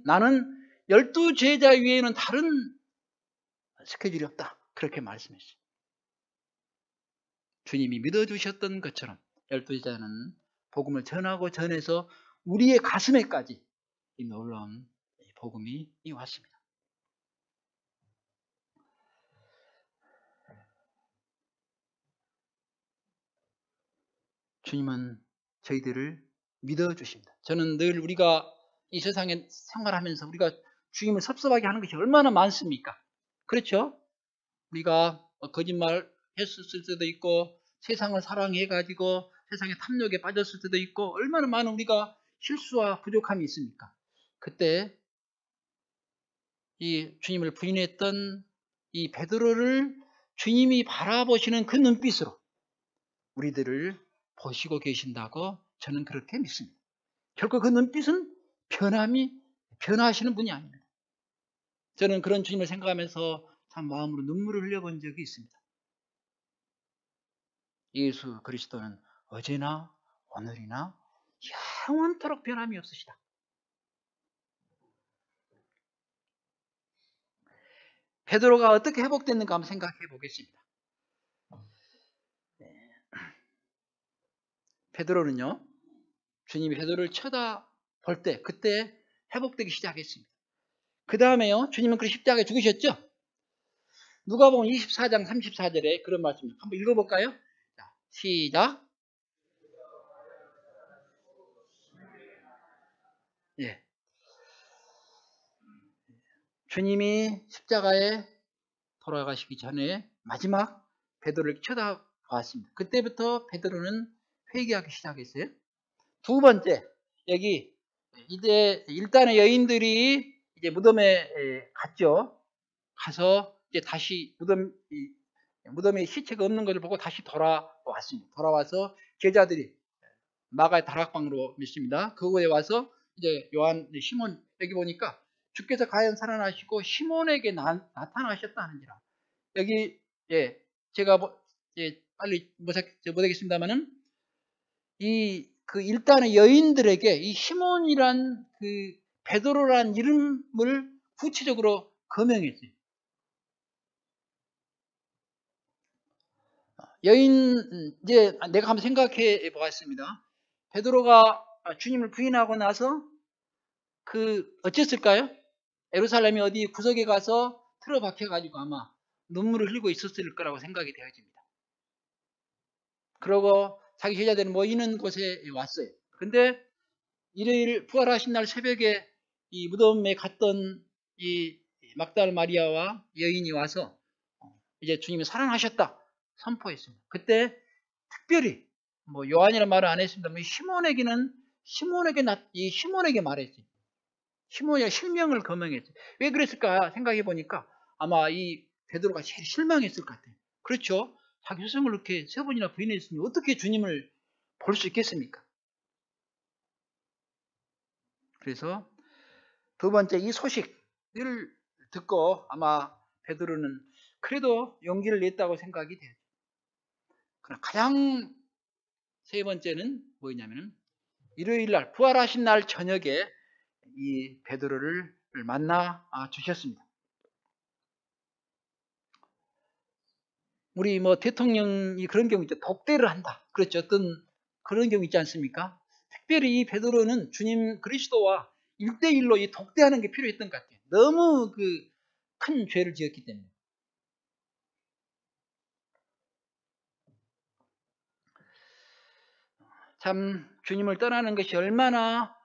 나는 12제자 위에는 다른 스케줄이 없다. 그렇게 말씀했어요. 주님이 믿어주셨던 것처럼 12제자는 복음을 전하고 전해서 우리의 가슴에까지 이 놀라운 복음이 왔습니다. 주님은 저희들을 믿어주십니다. 저는 늘 우리가 이 세상에 생활하면서 우리가 주님을 섭섭하게 하는 것이 얼마나 많습니까? 그렇죠? 우리가 거짓말 했을 때도 있고 세상을 사랑해가지고 세상의 탐욕에 빠졌을 때도 있고 얼마나 많은 우리가 실수와 부족함이 있습니까? 그때 이 주님을 부인했던 이 베드로를 주님이 바라보시는 그 눈빛으로 우리들을 보시고 계신다고 저는 그렇게 믿습니다. 결코 그 눈빛은 변화하시는 분이 아닙니다. 저는 그런 주님을 생각하면서 참 마음으로 눈물을 흘려본 적이 있습니다. 예수 그리스도는 어제나 오늘이나 영원토록 변함이 없으시다. 베드로가 어떻게 회복됐는가 한번 생각해 보겠습니다. 베드로는요, 주님이 베드로를 쳐다볼 때 그때 회복되기 시작했습니다. 그 다음에요, 주님은 그 십자가에 죽으셨죠? 누가복음 24장 34절에 그런 말씀입니다. 한번 읽어볼까요? 자, 시작. 예. 주님이 십자가에 돌아가시기 전에 마지막 베드로를 쳐다보았습니다. 그때부터 베드로는 회개하기 시작했어요. 두 번째, 여기 이제 일단의 여인들이 이제 무덤에 갔죠. 가서 이제 다시 무덤에 시체가 없는 것을 보고 다시 돌아왔습니다. 돌아와서 제자들이 마가의 다락방으로 믿습니다. 그곳에 와서 이제 요한 시몬 여기 보니까 주께서 과연 살아나시고 시몬에게 나타나셨다는지라. 여기 제가 빨리 못하겠습니다만은 그 일단의 여인들에게 이 시몬이란 그 베드로란 이름을 구체적으로 거명했어요. 여인 이제 내가 한번 생각해 보았습니다. 베드로가 주님을 부인하고 나서 어쨌을까요? 예루살렘이 어디 구석에 가서 틀어박혀 가지고 아마 눈물을 흘리고 있었을 거라고 생각이 되어집니다. 그러고 자기 제자들은 모이는 곳에 왔어요. 근데 일요일 부활하신 날 새벽에 이 무덤에 갔던 이 막달 마리아와 여인이 와서 이제 주님이 사랑하셨다 선포했습니다. 그때 특별히 뭐 요한이라는 말을 안 했습니다만 시몬에게 말했지. 시몬이 실명을 거명했지. 왜 그랬을까 생각해 보니까 아마 이 베드로가 제일 실망했을 것 같아요. 그렇죠? 자기 스승을 이렇게 3번이나 부인했으니 어떻게 주님을 볼 수 있겠습니까? 그래서 두 번째 이 소식을 듣고 아마 베드로는 그래도 용기를 냈다고 생각이 돼요. 그러나 가장 세 번째는 뭐냐면은 일요일 날 부활하신 날 저녁에 이 베드로를 만나 주셨습니다. 우리 뭐 대통령이 그런 경우 있죠. 독대를 한다. 그렇죠. 어떤 그런 경우 있지 않습니까? 특별히 이 베드로는 주님 그리스도와 1대1로 이 독대하는 게 필요했던 것 같아요. 너무 그 큰 죄를 지었기 때문에. 참 주님을 떠나는 것이 얼마나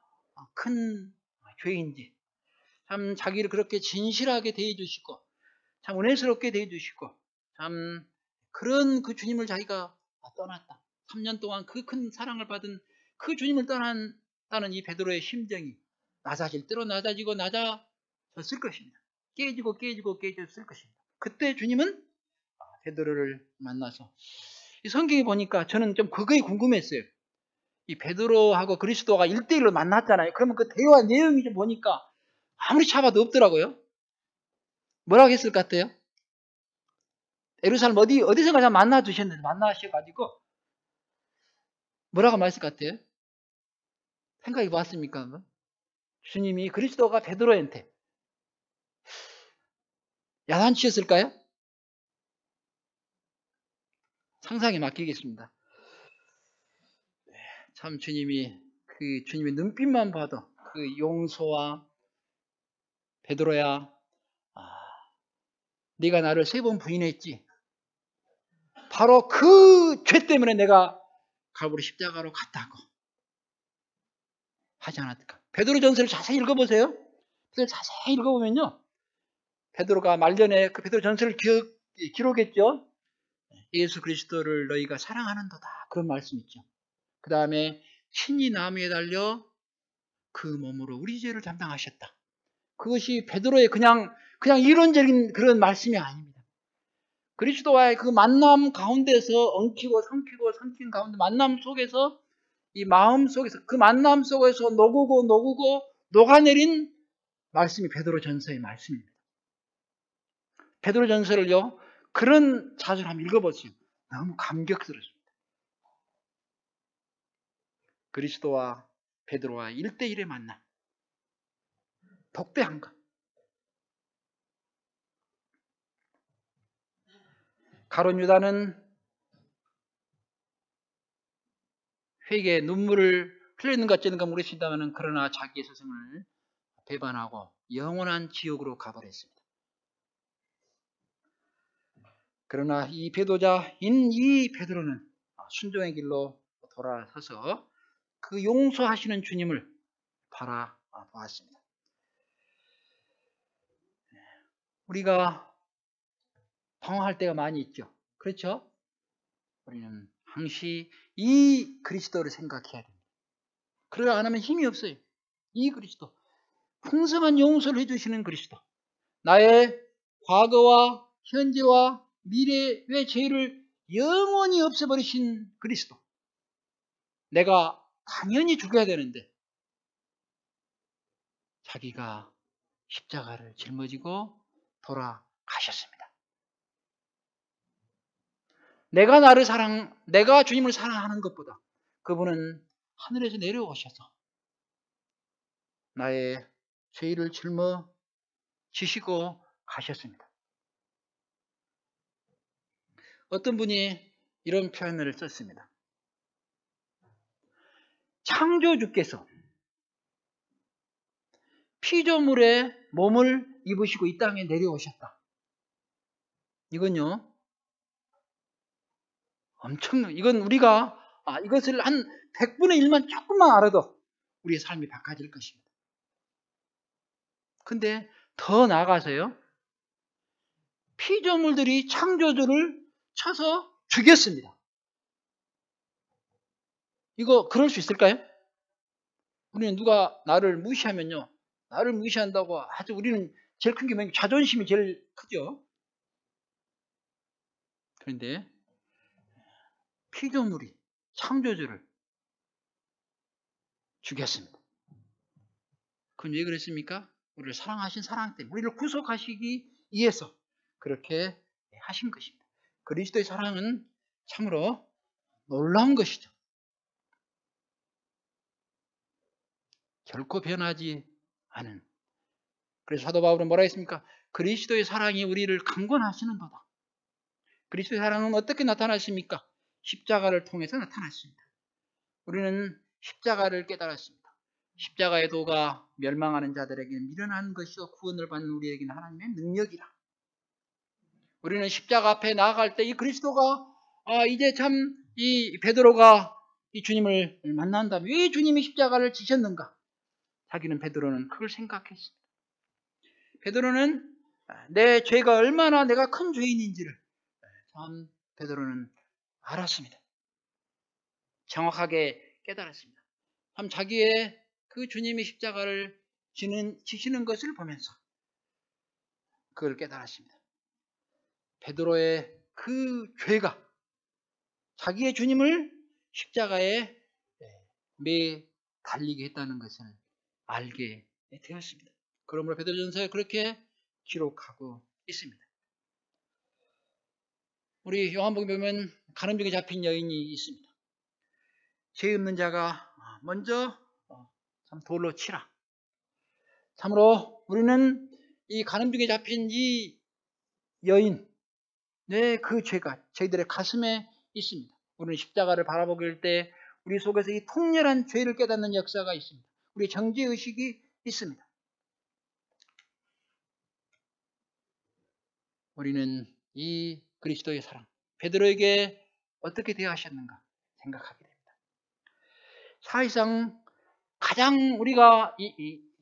큰 죄인지, 참 자기를 그렇게 진실하게 대해주시고 참 은혜스럽게 대해주시고 참 그런 그 주님을 자기가 떠났다. 3년 동안 그 큰 사랑을 받은 그 주님을 떠난다는 이 베드로의 심정이 낮아질 대로 낮아지고 낮아졌을 것입니다. 깨지고 깨졌을 것입니다. 그때 주님은 베드로를 만나서 이 성경에 보니까 저는 좀 그거에 궁금했어요. 이 베드로하고 그리스도가 1대1로 만났잖아요. 그러면 그 대화 내용이 좀 보니까 아무리 찾아봐도 없더라고요. 뭐라고 했을 것 같아요? 예루살렘 어디선가 만나 주셨는데 만나셔가지고 뭐라고 말했을 것 같아요? 생각해 봤습니까? 주님이 그리스도가 베드로한테 야단치셨을까요? 상상에 맡기겠습니다. 참 주님이 그 주님의 눈빛만 봐도 그 용서와 베드로야, 네가 나를 3번 부인했지. 바로 그 죄 때문에 내가 갈보리 십자가로 갔다고 하지 않았을까? 베드로 전서를 자세히 읽어보세요. 그래서 자세히 읽어보면요, 베드로가 말년에 그 베드로 전서를 기록했죠. 예수 그리스도를 너희가 사랑하는도다, 그런 말씀 있죠. 그 다음에 친히 나무에 달려 그 몸으로 우리 죄를 담당하셨다. 그것이 베드로의 그냥 이론적인 그런 말씀이 아닙니다. 그리스도와의 그 만남 가운데서 엉키고 삼킨 가운데 만남 속에서 이 마음 속에서 그 만남 속에서 녹고 녹아내린 말씀이 베드로 전서의 말씀입니다. 베드로 전서를요, 그런 자세로 한번 읽어보세요. 너무 감격스럽습니다. 그리스도와 베드로와 1대1의 만남. 독대한 것. 가룟 유다는 회개에 눈물을 흘리는 것 같지는 모르겠습니다만 그러나 자기의 스승을 배반하고 영원한 지옥으로 가버렸습니다. 그러나 이 배도자인 이 베드로는 순종의 길로 돌아서서 그 용서하시는 주님을 바라보았습니다. 우리가 방황할 때가 많이 있죠. 그렇죠? 우리는 항시 이 그리스도를 생각해야 됩니다. 그러지 않으면 힘이 없어요. 이 그리스도, 풍성한 용서를 해주시는 그리스도, 나의 과거와 현재와 미래의 죄를 영원히 없애버리신 그리스도, 내가 당연히 죽어야 되는데 자기가 십자가를 짊어지고 돌아가셨습니다. 내가 주님을 사랑하는 것보다 그분은 하늘에서 내려오셔서 나의 죄를 짊어지시고 가셨습니다. 어떤 분이 이런 표현을 썼습니다. 창조주께서 피조물의 몸을 입으시고 이 땅에 내려오셨다. 이건요, 이건 우리가 이것을 한 100분의 1만 조금만 알아도 우리의 삶이 바꿔질 것입니다. 근데 더 나아가서요, 피조물들이 창조주를 쳐서 죽였습니다. 이거 그럴 수 있을까요? 우리는 누가 나를 무시하면요, 나를 무시한다고 아주 우리는 제일 큰 게 뭐냐면 자존심이 제일 크죠. 그런데 피조물이 창조주를 죽였습니다. 그건 왜 그랬습니까? 우리를 사랑하신 사랑 때문에, 우리를 구속하시기 위해서 그렇게 하신 것입니다. 그리스도의 사랑은 참으로 놀라운 것이죠. 결코 변하지 않은. 그래서 사도 바울은 뭐라 했습니까? 그리스도의 사랑이 우리를 강권하시는도다. 그리스도의 사랑은 어떻게 나타났습니까? 십자가를 통해서 나타났습니다. 우리는 십자가를 깨달았습니다. 십자가의 도가 멸망하는 자들에게는 미련한 것이요 구원을 받는 우리에게는 하나님의 능력이라. 우리는 십자가 앞에 나아갈 때 이 그리스도가 이제 참 이 베드로가 이 주님을 만난다면 왜 주님이 십자가를 지셨는가? 자기는 베드로는 그걸 생각했습니다. 베드로는 내 죄가 얼마나 내가 큰 죄인인지를 참 베드로는 알았습니다. 정확하게 깨달았습니다. 참 자기의 그 주님이 십자가를 지시는 것을 보면서 그걸 깨달았습니다. 베드로의 그 죄가 자기의 주님을 십자가에 매 달리게 했다는 것을 알게 되었습니다. 그러므로 베드로전서에 그렇게 기록하고 있습니다. 우리 요한복음에 보면 가늠병에 잡힌 여인이 있습니다. 죄 없는 자가 먼저 참 돌로 치라. 참으로 우리는 이 가늠병에 잡힌 이 여인, 그 죄가 저희들의 가슴에 있습니다. 우리는 십자가를 바라보길 때 우리 속에서 이 통렬한 죄를 깨닫는 역사가 있습니다. 우리 정죄의식이 있습니다. 우리는 이 그리스도의 사랑, 베드로에게 어떻게 대하셨는가 생각하게 됩니다. 사실상 가장 우리가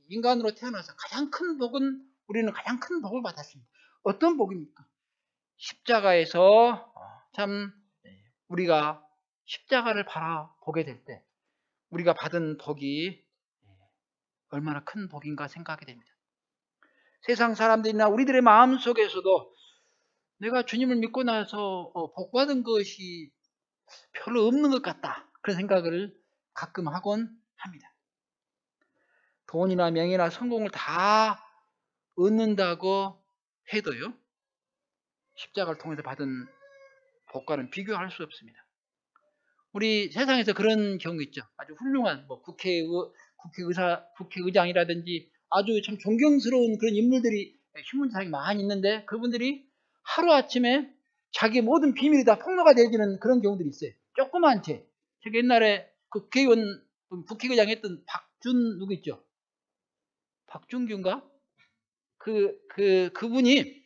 인간으로 태어나서 가장 큰 복은, 우리는 가장 큰 복을 받았습니다. 어떤 복입니까? 십자가에서 참 우리가 십자가를 바라보게 될 때 우리가 받은 복이 얼마나 큰 복인가 생각하게 됩니다. 세상 사람들이나 우리들의 마음 속에서도 내가 주님을 믿고 나서 복받은 것이 별로 없는 것 같다, 그런 생각을 가끔 하곤 합니다. 돈이나 명예나 성공을 다 얻는다고 해도요, 십자가를 통해서 받은 복과는 비교할 수 없습니다. 우리 세상에서 그런 경우 있죠. 아주 훌륭한 국회의장이라든지 아주 참 존경스러운 그런 인물들이 신문사에 많이 있는데 그분들이 하루아침에 자기의 모든 비밀이 다 폭로가 되어지는 그런 경우들이 있어요. 조그만 채. 제가 옛날에 국회의장 했던 누구 있죠? 박준규인가? 그분이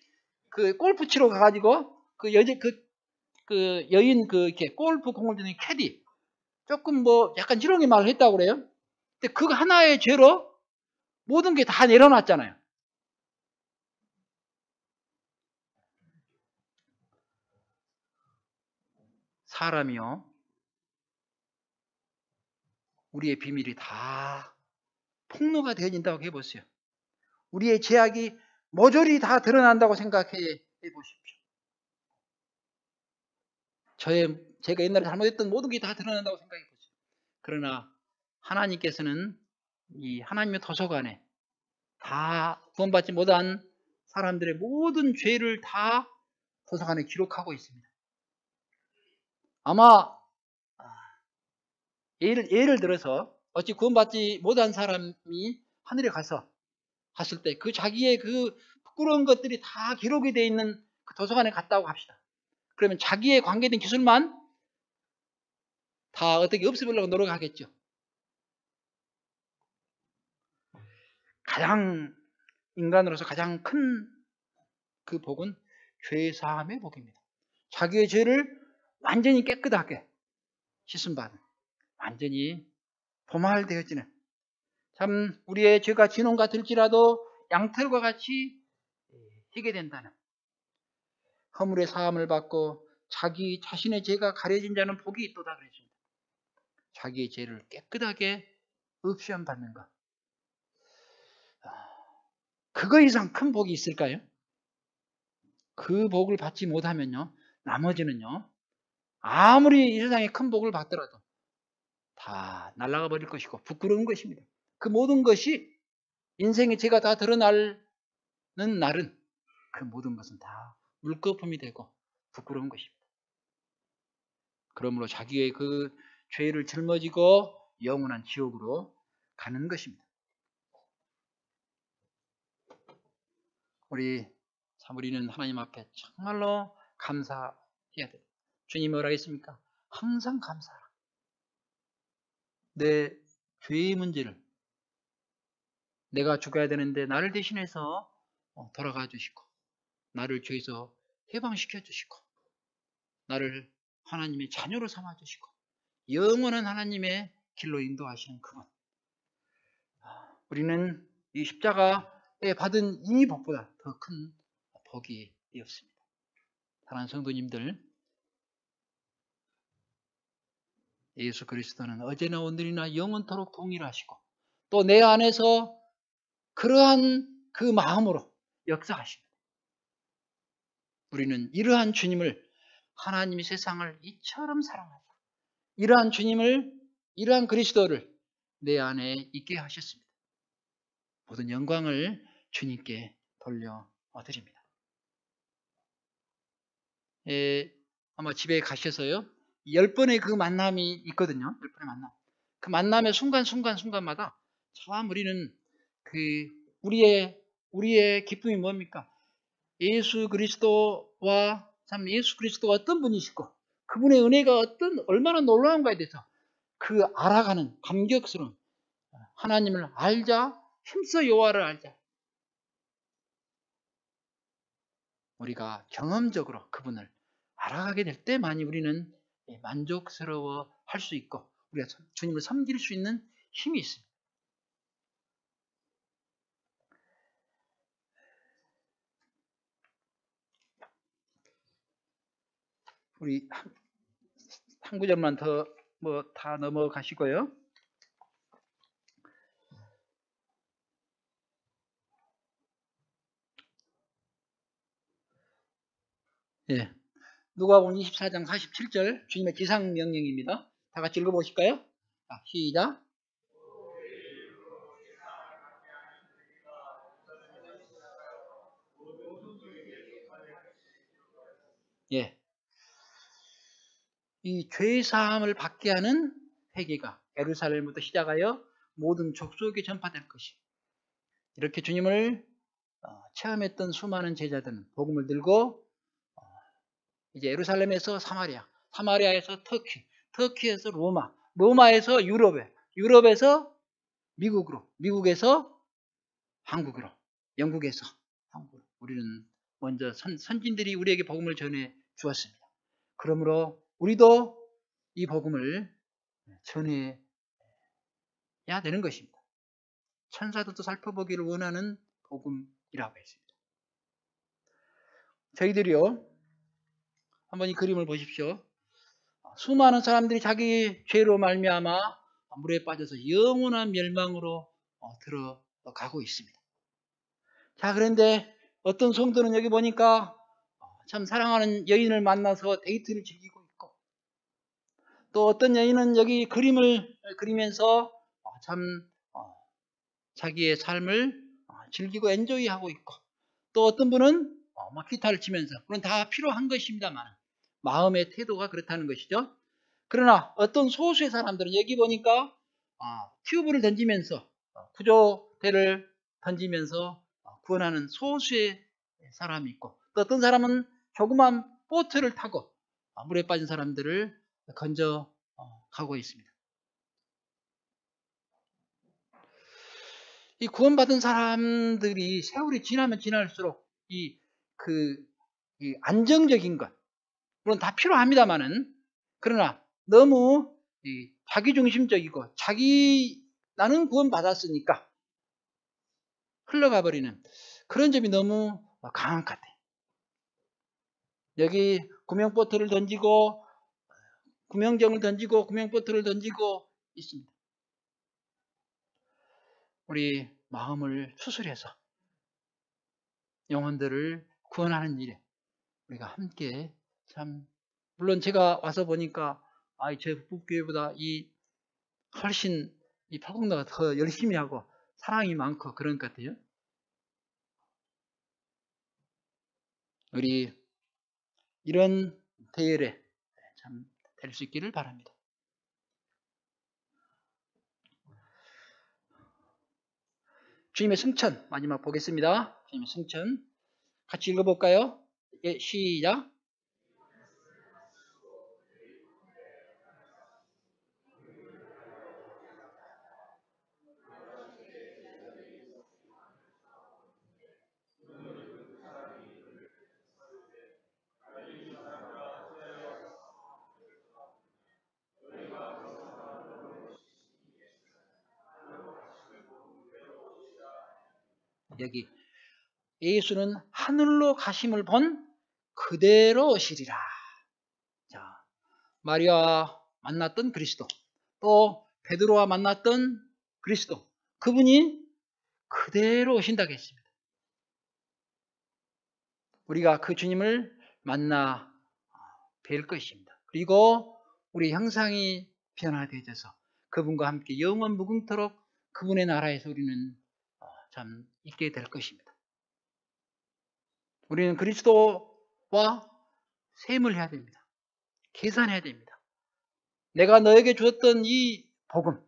그 골프 치러 가가지고 그 여인 이렇게 골프 공을 드는 캐디 조금 약간 지렁이 말을 했다고 그래요. 근데 그 하나의 죄로 모든 게 다 내려놨잖아요. 사람이요, 우리의 비밀이 다 폭로가 되어진다고 해보세요. 우리의 죄악이 모조리 다 드러난다고 생각해 보십시오. 제가 옛날에 잘못했던 모든 게 다 드러난다고 생각해 보세요. 그러나 하나님께서는 이 하나님의 도서관에 다 구원받지 못한 사람들의 모든 죄를 다 도서관에 기록하고 있습니다. 아마 예를 들어서 어찌 구원받지 못한 사람이 하늘에 갔을 때 그 자기의 그 부끄러운 것들이 다 기록이 되어 있는 그 도서관에 갔다고 합시다. 그러면 자기의 관계된 기술만 다 어떻게 없애보려고 노력하겠죠. 인간으로서 가장 큰 그 복은 죄사함의 복입니다. 자기의 죄를 완전히 깨끗하게 씻음받은, 완전히 도말되어지는, 참 우리의 죄가 진홍 같을지라도 양털과 같이 희게 된다는, 허물의 사함을 받고 자기 자신의 죄가 가려진 자는 복이 있도다 그랬습니다. 자기의 죄를 깨끗하게 없이함 받는 것. 그거 이상 큰 복이 있을까요? 그 복을 받지 못하면요, 나머지는요, 아무리 이 세상에 큰 복을 받더라도 다 날아가 버릴 것이고 부끄러운 것입니다. 그 모든 것이 인생의 죄가 다 드러나는 날은 그 모든 것은 다 물거품이 되고 부끄러운 것입니다. 그러므로 자기의 그 죄를 짊어지고 영원한 지옥으로 가는 것입니다. 우리는 하나님 앞에 정말로 감사해야 돼요. 주님이 뭐라 했습니까? 항상 감사하라. 내 죄의 문제를 내가 죽어야 되는데 나를 대신해서 돌아가 주시고 나를 죄에서 해방시켜 주시고 나를 하나님의 자녀로 삼아 주시고 영원한 하나님의 길로 인도하시는 그분. 우리는 이 십자가에 받은 이 복보다 더 큰 복이 없습니다. 사랑하는 성도님들, 예수 그리스도는 어제나 오늘이나 영원토록 동일하시고 또 내 안에서 그러한 그 마음으로 역사하십니다. 우리는 이러한 주님을, 하나님이 세상을 이처럼 사랑하사 이러한 주님을, 이러한 그리스도를 내 안에 있게 하셨습니다. 모든 영광을 주님께 돌려드립니다. 아마 집에 가셔서요, 10번의 그 만남이 있거든요. 10번의 만남. 그 만남의 순간마다 참 우리는 우리의 기쁨이 뭡니까? 예수 그리스도와 어떤 분이시고 그분의 은혜가 얼마나 놀라운가에 대해서 그 알아가는 감격스러운, 하나님을 알자, 힘써 여호와를 알자. 우리가 경험적으로 그분을 알아가게 될 때만이 우리는 만족스러워 할 수 있고 우리가 주님을 섬길 수 있는 힘이 있습니다. 우리 한 구절만 더 다 넘어가시고요. 예. 누가복음 24장 47절 주님의 지상명령입니다. 다 같이 읽어보실까요? 자, 시작. 예. 이 죄사함을 받게 하는 회개가 예루살렘부터 시작하여 모든 족속에 전파될 것이. 이렇게 주님을 체험했던 수많은 제자들은 복음을 들고 이제 예루살렘에서 사마리아, 사마리아에서 터키, 터키에서 로마, 로마에서 유럽에서 미국으로, 미국에서 한국으로, 영국에서 한국으로. 우리는 먼저 선진들이 우리에게 복음을 전해 주었습니다. 그러므로 우리도 이 복음을 전해야 되는 것입니다. 천사들도 살펴보기를 원하는 복음이라고 했습니다. 저희들이요, 한번 이 그림을 보십시오. 수많은 사람들이 자기 죄로 말미암아 물에 빠져서 영원한 멸망으로 들어가고 있습니다. 자, 그런데 어떤 성도는 여기 보니까 참 사랑하는 여인을 만나서 데이트를 즐기고 있고, 또 어떤 여인은 여기 그림을 그리면서 참 자기의 삶을 즐기고 엔조이하고 있고, 또 어떤 분은 기타를 치면서, 그건 다 필요한 것입니다만 마음의 태도가 그렇다는 것이죠. 그러나 어떤 소수의 사람들은 여기 보니까 튜브를 던지면서 구조대를 던지면서 구원하는 소수의 사람이 있고, 또 어떤 사람은 조그만 보트를 타고 물에 빠진 사람들을 건져 가고 있습니다. 이 구원받은 사람들이 세월이 지나면 지날수록 이 안정적인 것, 물론 다 필요합니다만은, 그러나 너무 자기중심적이고 나는 구원받았으니까 흘러가 버리는 그런 점이 너무 강한 것 같아요. 여기 구명보트를 던지고 구명정을 던지고 구명보트를 던지고 있습니다. 우리 마음을 수술해서 영혼들을 구원하는 일에 우리가 함께 참 물론 제가 와서 보니까 제 북교회보다 훨씬 이 팔공도가 더 열심히 하고 사랑이 많고 그런 것 같아요. 우리 이런 대열에 참 될 수 있기를 바랍니다. 주님의 승천 마지막 보겠습니다. 주님의 승천 같이 읽어볼까요? 예, 시작. 여기 예수는 하늘로 가심을 본 그대로 오시리라. 자, 마리아와 만났던 그리스도, 또 베드로와 만났던 그리스도, 그분이 그대로 오신다고 했습니다. 우리가 그 주님을 만나 뵐 것입니다. 그리고 우리 형상이 변화되어져서 그분과 함께 영원 무궁토록 그분의 나라에서 우리는 참 있게 될 것입니다. 우리는 그리스도와 셈을 해야 됩니다. 계산해야 됩니다. 내가 너에게 주었던 이 복음,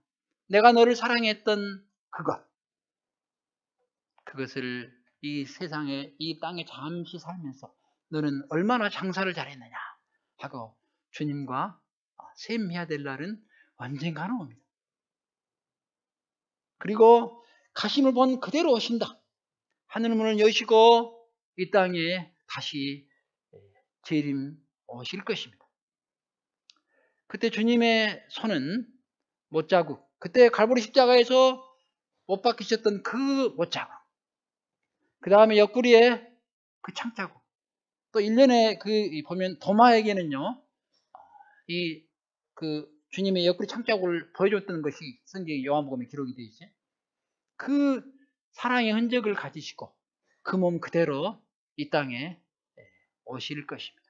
내가 너를 사랑했던 그것을 이 세상에, 이 땅에 잠시 살면서 너는 얼마나 장사를 잘했느냐 하고 주님과 셈해야 될 날은 언젠가는 옵니다. 그리고 가심을 본 그대로 오신다. 하늘문을 여시고 이 땅에 다시 재림 오실 것입니다. 그때 주님의 손은 못자국, 그때 갈보리 십자가에서 못 박히셨던 그 못자국, 그 다음에 옆구리에 그 창자국, 또 1년에 보면 도마에게는요, 주님의 옆구리 창자국을 보여줬던 것이 성경 요한복음에 기록이 되어 있어요. 그 사랑의 흔적을 가지시고 그 몸 그대로 이 땅에 오실 것입니다.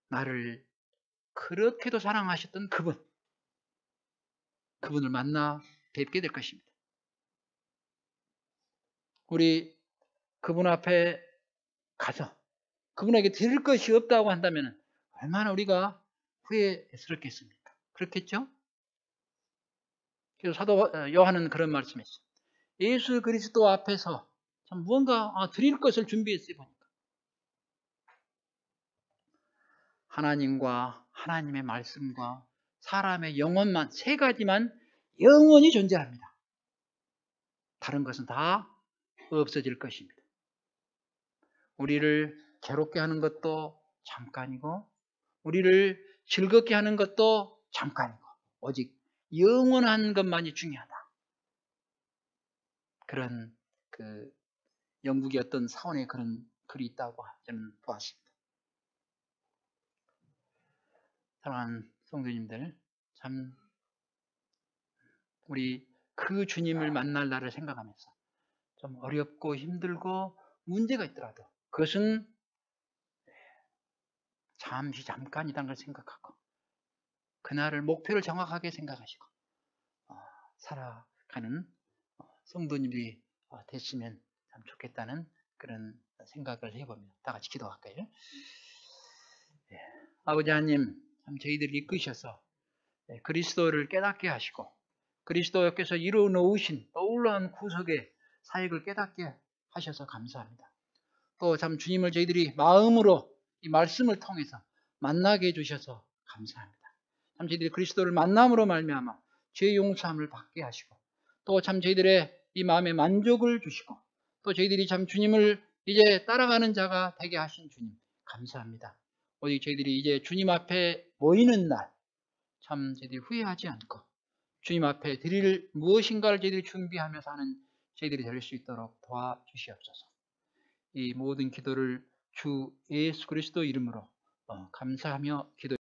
나를 그렇게도 사랑하셨던 그분을 만나 뵙게 될 것입니다. 우리 그분 앞에 가서 그분에게 드릴 것이 없다고 한다면 얼마나 우리가 후회스럽겠습니까? 그렇겠죠? 그래서 사도 요한은 그런 말씀했어요. 예수 그리스도 앞에서 참 무언가 드릴 것을 준비했어요. 보니까 하나님과 하나님의 말씀과 사람의 영혼만, 세 가지만 영원히 존재합니다. 다른 것은 다 없어질 것입니다. 우리를 괴롭게 하는 것도 잠깐이고 우리를 즐겁게 하는 것도 잠깐이고 오직 영원한 것만이 중요하다. 그런 영국의 어떤 사원의 그런 글이 있다고 저는 보았습니다. 사랑하는 성도님들, 참 우리 그 주님을 만날 날을 생각하면서 좀 어렵고 힘들고 문제가 있더라도 그것은 잠시 잠깐이라는 걸 생각하고 그날을 목표를 정확하게 생각하시고 살아가는 성도님들이 됐으면 참 좋겠다는 그런 생각을 해봅니다. 다 같이 기도할까요? 아버지 하나님, 참 저희들을 이끄셔서 그리스도를 깨닫게 하시고 그리스도께서 이루어 놓으신 놀라운 구속의 사역을 깨닫게 하셔서 감사합니다. 또 참 주님을 저희들이 마음으로 이 말씀을 통해서 만나게 해주셔서 감사합니다. 참 저희들이 그리스도를 만남으로 말미암아 죄 용서함을 받게 하시고 또 참 저희들의 이 마음에 만족을 주시고 또 저희들이 참 주님을 이제 따라가는 자가 되게 하신 주님 감사합니다. 오직 저희들이 이제 주님 앞에 모이는 날 참 저희들이 후회하지 않고 주님 앞에 드릴 무엇인가를 저희들이 준비하며 사는 저희들이 될 수 있도록 도와주시옵소서. 이 모든 기도를 주 예수 그리스도 이름으로 감사하며 기도